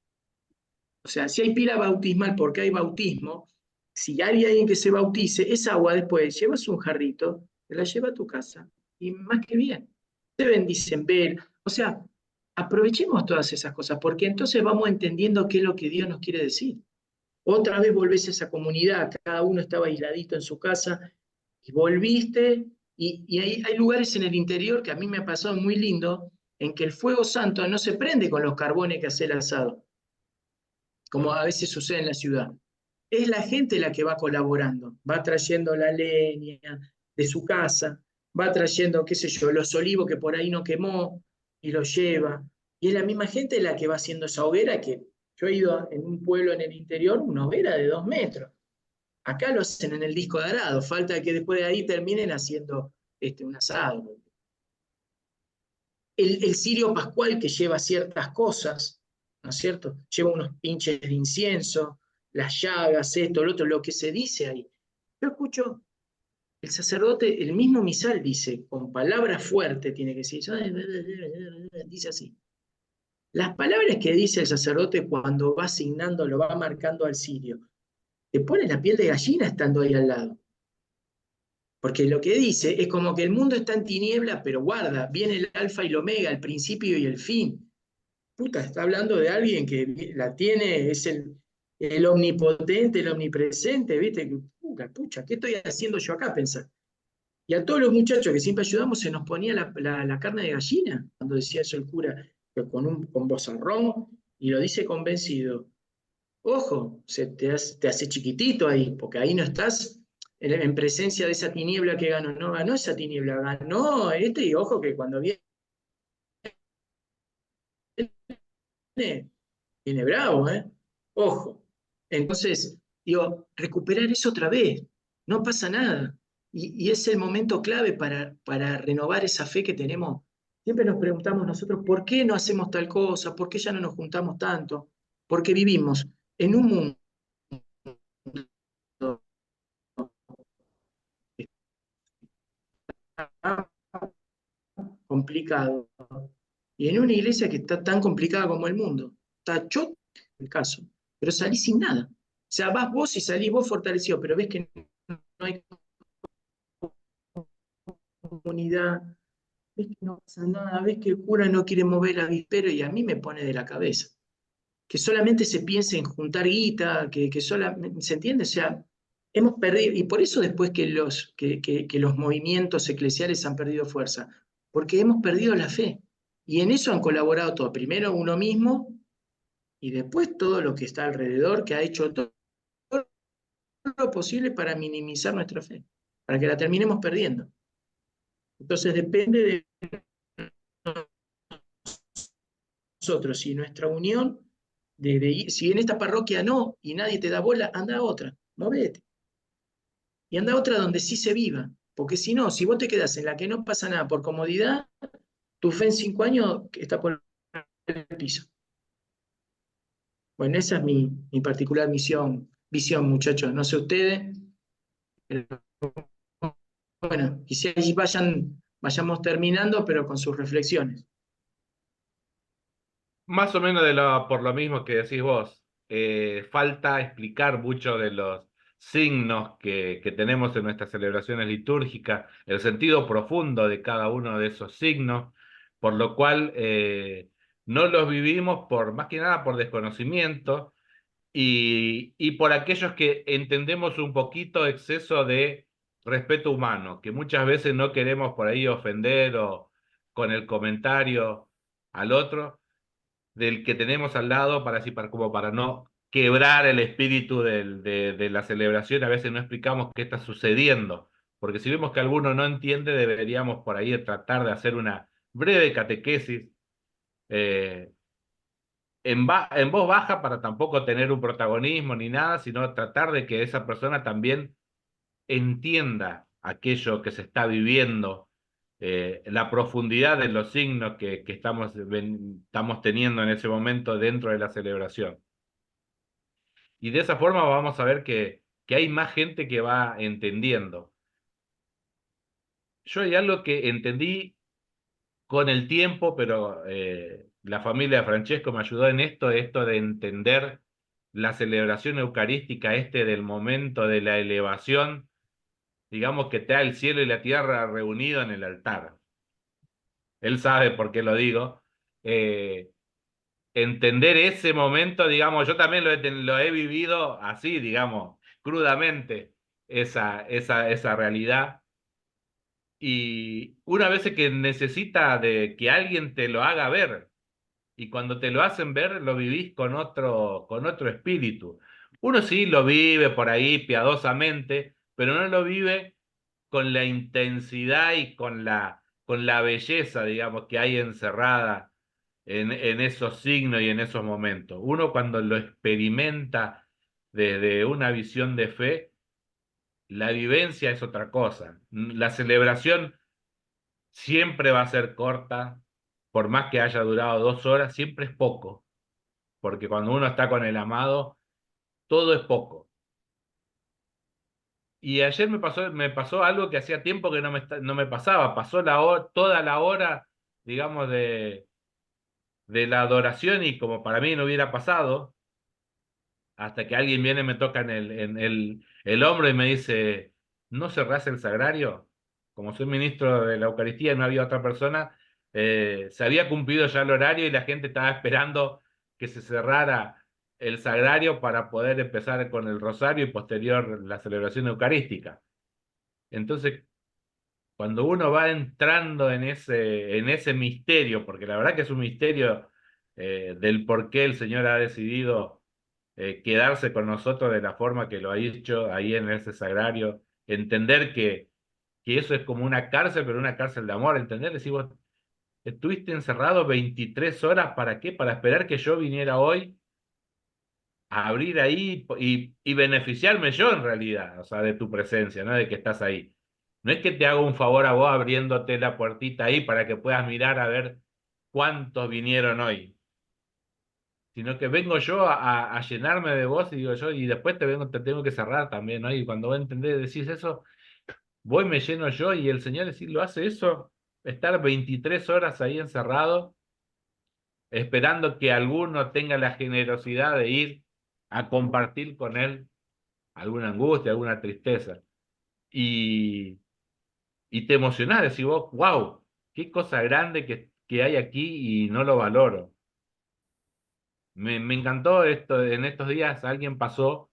O sea, si hay pila bautismal porque hay bautismo, si hay alguien que se bautice, esa agua después llevas un jarrito, te la lleva a tu casa y más que bien. Se bendicen, ver. O sea, aprovechemos todas esas cosas porque entonces vamos entendiendo qué es lo que Dios nos quiere decir. Otra vez volvés a esa comunidad, cada uno estaba aisladito en su casa y volviste. Y hay lugares en el interior que a mí me ha pasado muy lindo, en que el fuego santo no se prende con los carbones que hace el asado como a veces sucede en la ciudad. Es la gente la que va colaborando, va trayendo la leña de su casa, va trayendo, qué sé yo, los olivos que por ahí no quemó y los lleva. Y es la misma gente la que va haciendo esa hoguera que Yo he ido en un pueblo en el interior, una hoguera de 2 metros. Acá lo hacen en el disco de arado, falta que después de ahí terminen haciendo un asado. El cirio pascual que lleva ciertas cosas, ¿no es cierto? Lleva unos pinches de incienso, las llagas, esto, lo otro, lo que se dice ahí. Yo escucho, el sacerdote, el mismo misal dice, con palabras fuertes tiene que decir, dice así. Las palabras que dice el sacerdote cuando va asignando, lo va marcando al cirio, te pone la piel de gallina estando ahí al lado. Porque lo que dice es como que el mundo está en tiniebla, pero guarda, viene el alfa y el omega, el principio y el fin. Puta, está hablando de alguien que la tiene, es el omnipotente, el omnipresente, ¿viste? Pucha, ¿qué estoy haciendo yo acá? Pensar. Y a todos los muchachos que siempre ayudamos se nos ponía la carne de gallina, cuando decía eso el cura, con vozarrón, y lo dice convencido. Ojo, te hace chiquitito ahí, porque ahí no estás en presencia de esa tiniebla que ganó. No ganó esa tiniebla, ganó y ojo que cuando viene bravo, ¿eh? Ojo. Entonces, digo, recuperar eso otra vez, no pasa nada. Y es el momento clave para renovar esa fe que tenemos. Siempre nos preguntamos nosotros, ¿por qué no hacemos tal cosa? ¿Por qué ya no nos juntamos tanto? Porque vivimos en un mundo complicado y en una iglesia que está tan complicada como el mundo. Está choto el caso, pero salís sin nada. O sea, vas vos y salís vos fortalecido, pero ves que no hay comunidad, ves que no pasa nada, ves que el cura no quiere mover el avispero y a mí me pone de la cabeza. Que solamente se piense en juntar guita, que solamente, ¿se entiende? O sea, hemos perdido, y por eso después que los movimientos eclesiales han perdido fuerza, porque hemos perdido la fe. Y en eso han colaborado todos. Primero uno mismo y después todo lo que está alrededor, que ha hecho todo lo posible para minimizar nuestra fe, para que la terminemos perdiendo. Entonces depende de nosotros y nuestra unión, si en esta parroquia no y nadie te da bola, anda a otra, movete. Y anda a otra donde sí se viva. Porque si no, si vos te quedás en la que no pasa nada por comodidad, tu fe en 5 años está por el piso. Bueno, esa es mi particular visión, muchachos. No sé ustedes. Pero bueno, quizás allí vayamos terminando, pero con sus reflexiones. Más o menos por lo mismo que decís vos, falta explicar mucho de los signos que tenemos en nuestras celebraciones litúrgicas, el sentido profundo de cada uno de esos signos, por lo cual no los vivimos más que nada por desconocimiento y por aquellos que entendemos un poquito exceso de respeto humano, que muchas veces no queremos por ahí ofender o con el comentario al otro del que tenemos al lado como para no quebrar el espíritu de la celebración. A veces no explicamos qué está sucediendo, porque si vemos que alguno no entiende, deberíamos por ahí tratar de hacer una breve catequesis eh, en voz baja para tampoco tener un protagonismo ni nada, sino tratar de que esa persona también entienda aquello que se está viviendo, la profundidad de los signos que estamos teniendo en ese momento dentro de la celebración. Y de esa forma vamos a ver que hay más gente que va entendiendo. Yo hay algo que entendí con el tiempo, pero la familia de Francesco me ayudó en esto de entender la celebración eucarística, del momento de la elevación, digamos que está el cielo y la tierra reunidos en el altar. Él sabe por qué lo digo. Eh, Entender ese momento, digamos, yo también lo he vivido así, digamos, crudamente, esa realidad. Y una vez que necesita de que alguien te lo haga ver, y cuando te lo hacen ver, lo vivís con otro espíritu. Uno sí lo vive por ahí piadosamente, pero no lo vive con la intensidad y con la belleza, digamos, que hay encerrada en esos signos y en esos momentos. Uno cuando lo experimenta desde una visión de fe, la vivencia es otra cosa. La celebración siempre va a ser corta, por más que haya durado 2 horas, siempre es poco, porque cuando uno está con el amado, todo es poco. Y ayer me pasó algo que hacía tiempo que no me pasaba. Pasó toda la hora, digamos, de la adoración y como para mí no hubiera pasado, hasta que alguien viene y me toca en el hombro y me dice, ¿no cerrás el sagrario? Como soy ministro de la Eucaristía y no había otra persona, se había cumplido ya el horario y la gente estaba esperando que se cerrara el sagrario para poder empezar con el rosario y posterior la celebración eucarística. Entonces, cuando uno va entrando en ese misterio, porque la verdad que es un misterio del por qué el Señor ha decidido quedarse con nosotros de la forma que lo ha hecho ahí en ese sagrario, entender que eso es como una cárcel, pero una cárcel de amor, entender, decir, vos estuviste encerrado 23 horas, ¿para qué? Para esperar que yo viniera hoy a abrir ahí y beneficiarme yo en realidad, o sea, de tu presencia, ¿no? De que estás ahí. No es que te hago un favor a vos abriéndote la puertita ahí para que puedas mirar a ver cuántos vinieron hoy, sino que vengo yo a llenarme de vos y digo yo, y después te tengo que cerrar también, ¿no? Y cuando vos entendés, decís eso, voy, me lleno yo y el Señor decir, lo hace eso, estar 23 horas ahí encerrado, esperando que alguno tenga la generosidad de ir a compartir con él alguna angustia, alguna tristeza. Y, y te emocionás, decís vos, wow, qué cosa grande que hay aquí y no lo valoro. Me encantó esto, en estos días alguien pasó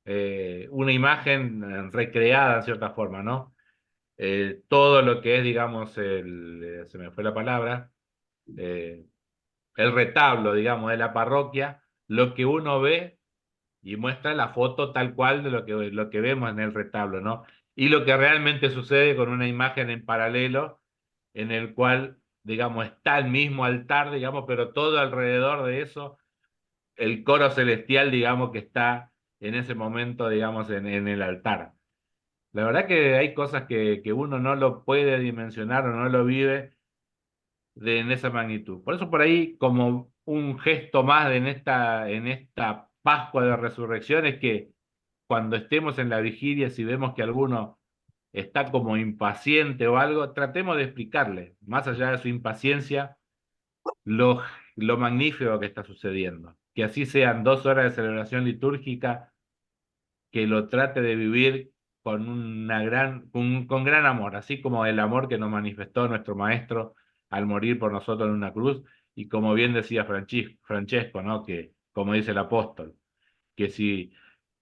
una imagen recreada en cierta forma, ¿no? Todo lo que es, digamos, se me fue la palabra, eh, el retablo, digamos, de la parroquia, lo que uno ve y muestra la foto tal cual de lo que vemos en el retablo, ¿no? Y lo que realmente sucede con una imagen en paralelo, en el cual, digamos, está el mismo altar, digamos, pero todo alrededor de eso, el coro celestial, digamos, que está en ese momento, digamos, en el altar. La verdad que hay cosas que uno no lo puede dimensionar o no lo vive en esa magnitud. Por eso por ahí, como un gesto más en esta Pascua de Resurrección, es que cuando estemos en la vigilia, si vemos que alguno está como impaciente o algo, tratemos de explicarle, más allá de su impaciencia, lo, lo magnífico que está sucediendo. Que así sean 2 horas de celebración litúrgica, que lo trate de vivir con gran amor, así como el amor que nos manifestó nuestro Maestro al morir por nosotros en una cruz, y como bien decía Francesco, ¿no? Que, como dice el apóstol, que si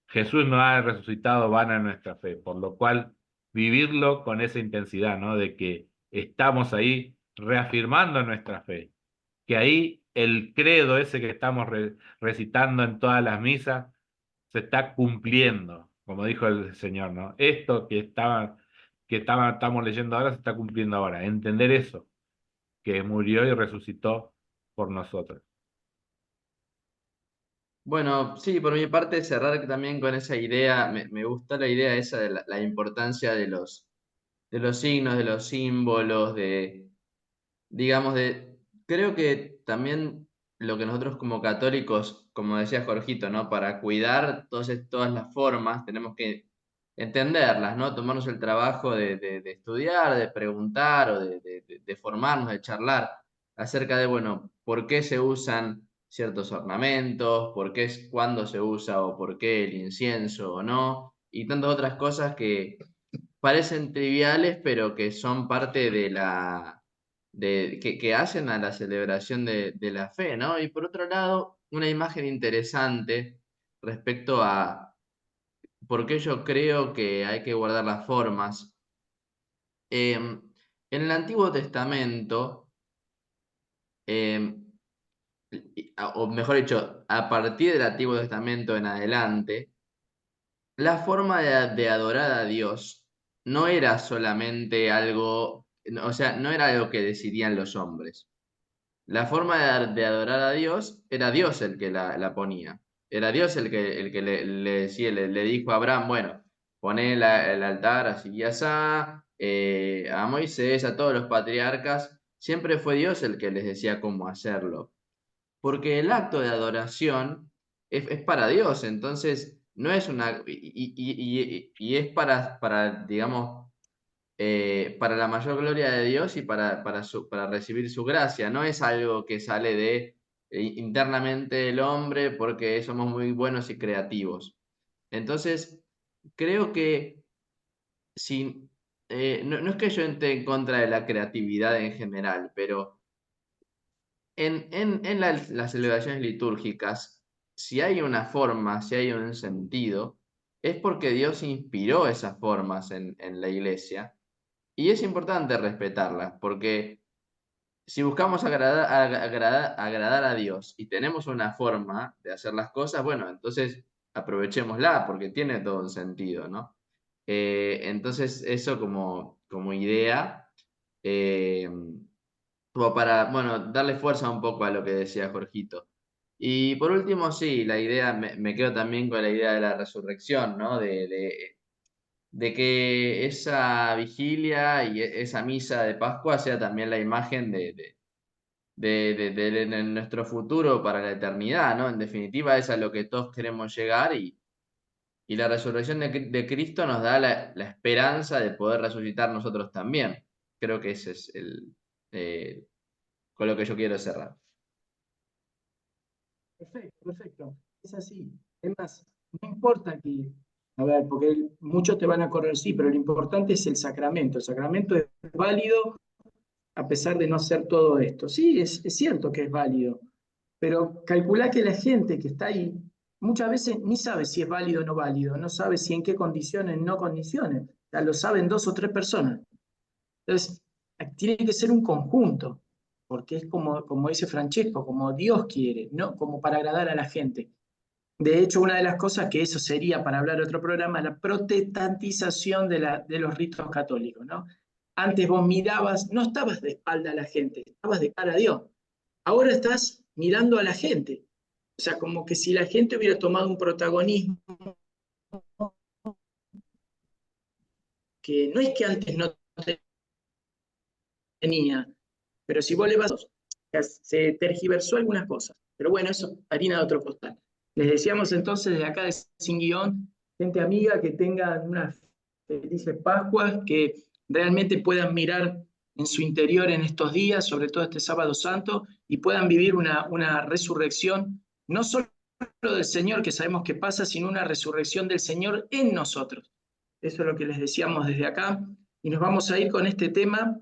Jesús no ha resucitado, vana es nuestra fe, por lo cual vivirlo con esa intensidad, ¿no? De que estamos ahí reafirmando nuestra fe, que ahí el credo ese que estamos recitando en todas las misas se está cumpliendo, como dijo el Señor, ¿no? Esto estamos leyendo ahora se está cumpliendo ahora. Entender eso, que murió y resucitó por nosotros. Bueno, sí, por mi parte, cerrar también con esa idea, me gusta la idea esa de la importancia de los signos, de los símbolos, digamos, creo que también lo que nosotros como católicos, como decía Jorgito, ¿no? Para cuidar todas las formas, tenemos que entenderlas, ¿no? Tomarnos el trabajo de estudiar, de preguntar o de formarnos, de charlar acerca de, bueno, por qué se usan ciertos ornamentos, por qué es cuándo se usa o por qué el incienso o no, y tantas otras cosas que parecen triviales, pero que son parte que hacen a la celebración de la fe, ¿no? Y por otro lado, una imagen interesante respecto a por qué yo creo que hay que guardar las formas. En el Antiguo Testamento, em, o mejor dicho, a partir del Antiguo Testamento en adelante, la forma de adorar a Dios no era solamente algo, o sea, no era algo que decidían los hombres. la forma de adorar a Dios era Dios el que la ponía. Era Dios el que le decía, le dijo a Abraham, bueno, poné el altar así y asá, a Moisés, a todos los patriarcas, siempre fue Dios el que les decía cómo hacerlo. Porque el acto de adoración es para Dios, entonces no es una, y es digamos, para la mayor gloria de Dios y para recibir su gracia. No es algo que sale de internamente del hombre porque somos muy buenos y creativos. Entonces, creo que si, no es que yo esté en contra de la creatividad en general, pero en las celebraciones litúrgicas, si hay una forma, si hay un sentido, es porque Dios inspiró esas formas en la iglesia. Y es importante respetarlas, porque si buscamos agradar a Dios y tenemos una forma de hacer las cosas, bueno, entonces aprovechémosla, porque tiene todo un sentido, ¿no? Entonces, eso como idea, eh, como para, bueno, darle fuerza un poco a lo que decía Jorgito. Y por último, sí, la idea, me quedo también con la idea de la resurrección, ¿no? De que esa vigilia y esa misa de Pascua sea también la imagen de nuestro futuro para la eternidad, ¿no? En definitiva, es a lo que todos queremos llegar y la resurrección de Cristo nos da la esperanza de poder resucitar nosotros también. Creo que ese es con lo que yo quiero cerrar. Perfecto, perfecto. Es así. Es más, no importa que, a ver, porque muchos te van a correr, sí, pero lo importante es el sacramento. El sacramento es válido a pesar de no ser todo esto. Sí, es cierto que es válido, pero calculá que la gente que está ahí muchas veces ni sabe si es válido o no válido, no sabe si en qué condiciones, no condiciones. Ya lo saben 2 o 3 personas. Entonces, tiene que ser un conjunto, porque es como dice Francesco, como Dios quiere, no como para agradar a la gente. De hecho, una de las cosas que eso sería, para hablar de otro programa, la protestantización de los ritos católicos, ¿no? Antes vos mirabas, no estabas de espalda a la gente, estabas de cara a Dios. Ahora estás mirando a la gente. O sea, como que si la gente hubiera tomado un protagonismo que no es que antes no tenía, pero si vos le vas, se tergiversó algunas cosas. Pero bueno, eso harina de otro costal. Les decíamos entonces desde acá de Sin Guión, gente amiga, que tengan unas felices Pascuas, que realmente puedan mirar en su interior en estos días, sobre todo este sábado santo, y puedan vivir una resurrección, no solo del Señor que sabemos que pasa, sino una resurrección del Señor en nosotros. Eso es lo que les decíamos desde acá. Y nos vamos a ir con este tema,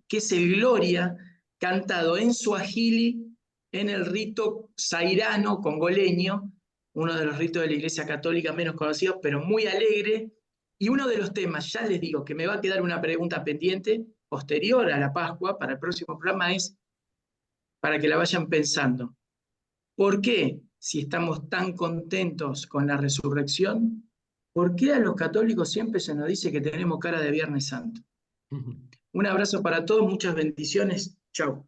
que es el Gloria, cantado en suajili en el rito zairano congoleño, uno de los ritos de la Iglesia Católica menos conocidos, pero muy alegre. Y uno de los temas, ya les digo, que me va a quedar una pregunta pendiente posterior a la Pascua, para el próximo programa, es para que la vayan pensando. ¿Por qué, si estamos tan contentos con la resurrección, por qué a los católicos siempre se nos dice que tenemos cara de Viernes Santo? Un abrazo para todos, muchas bendiciones. Chau.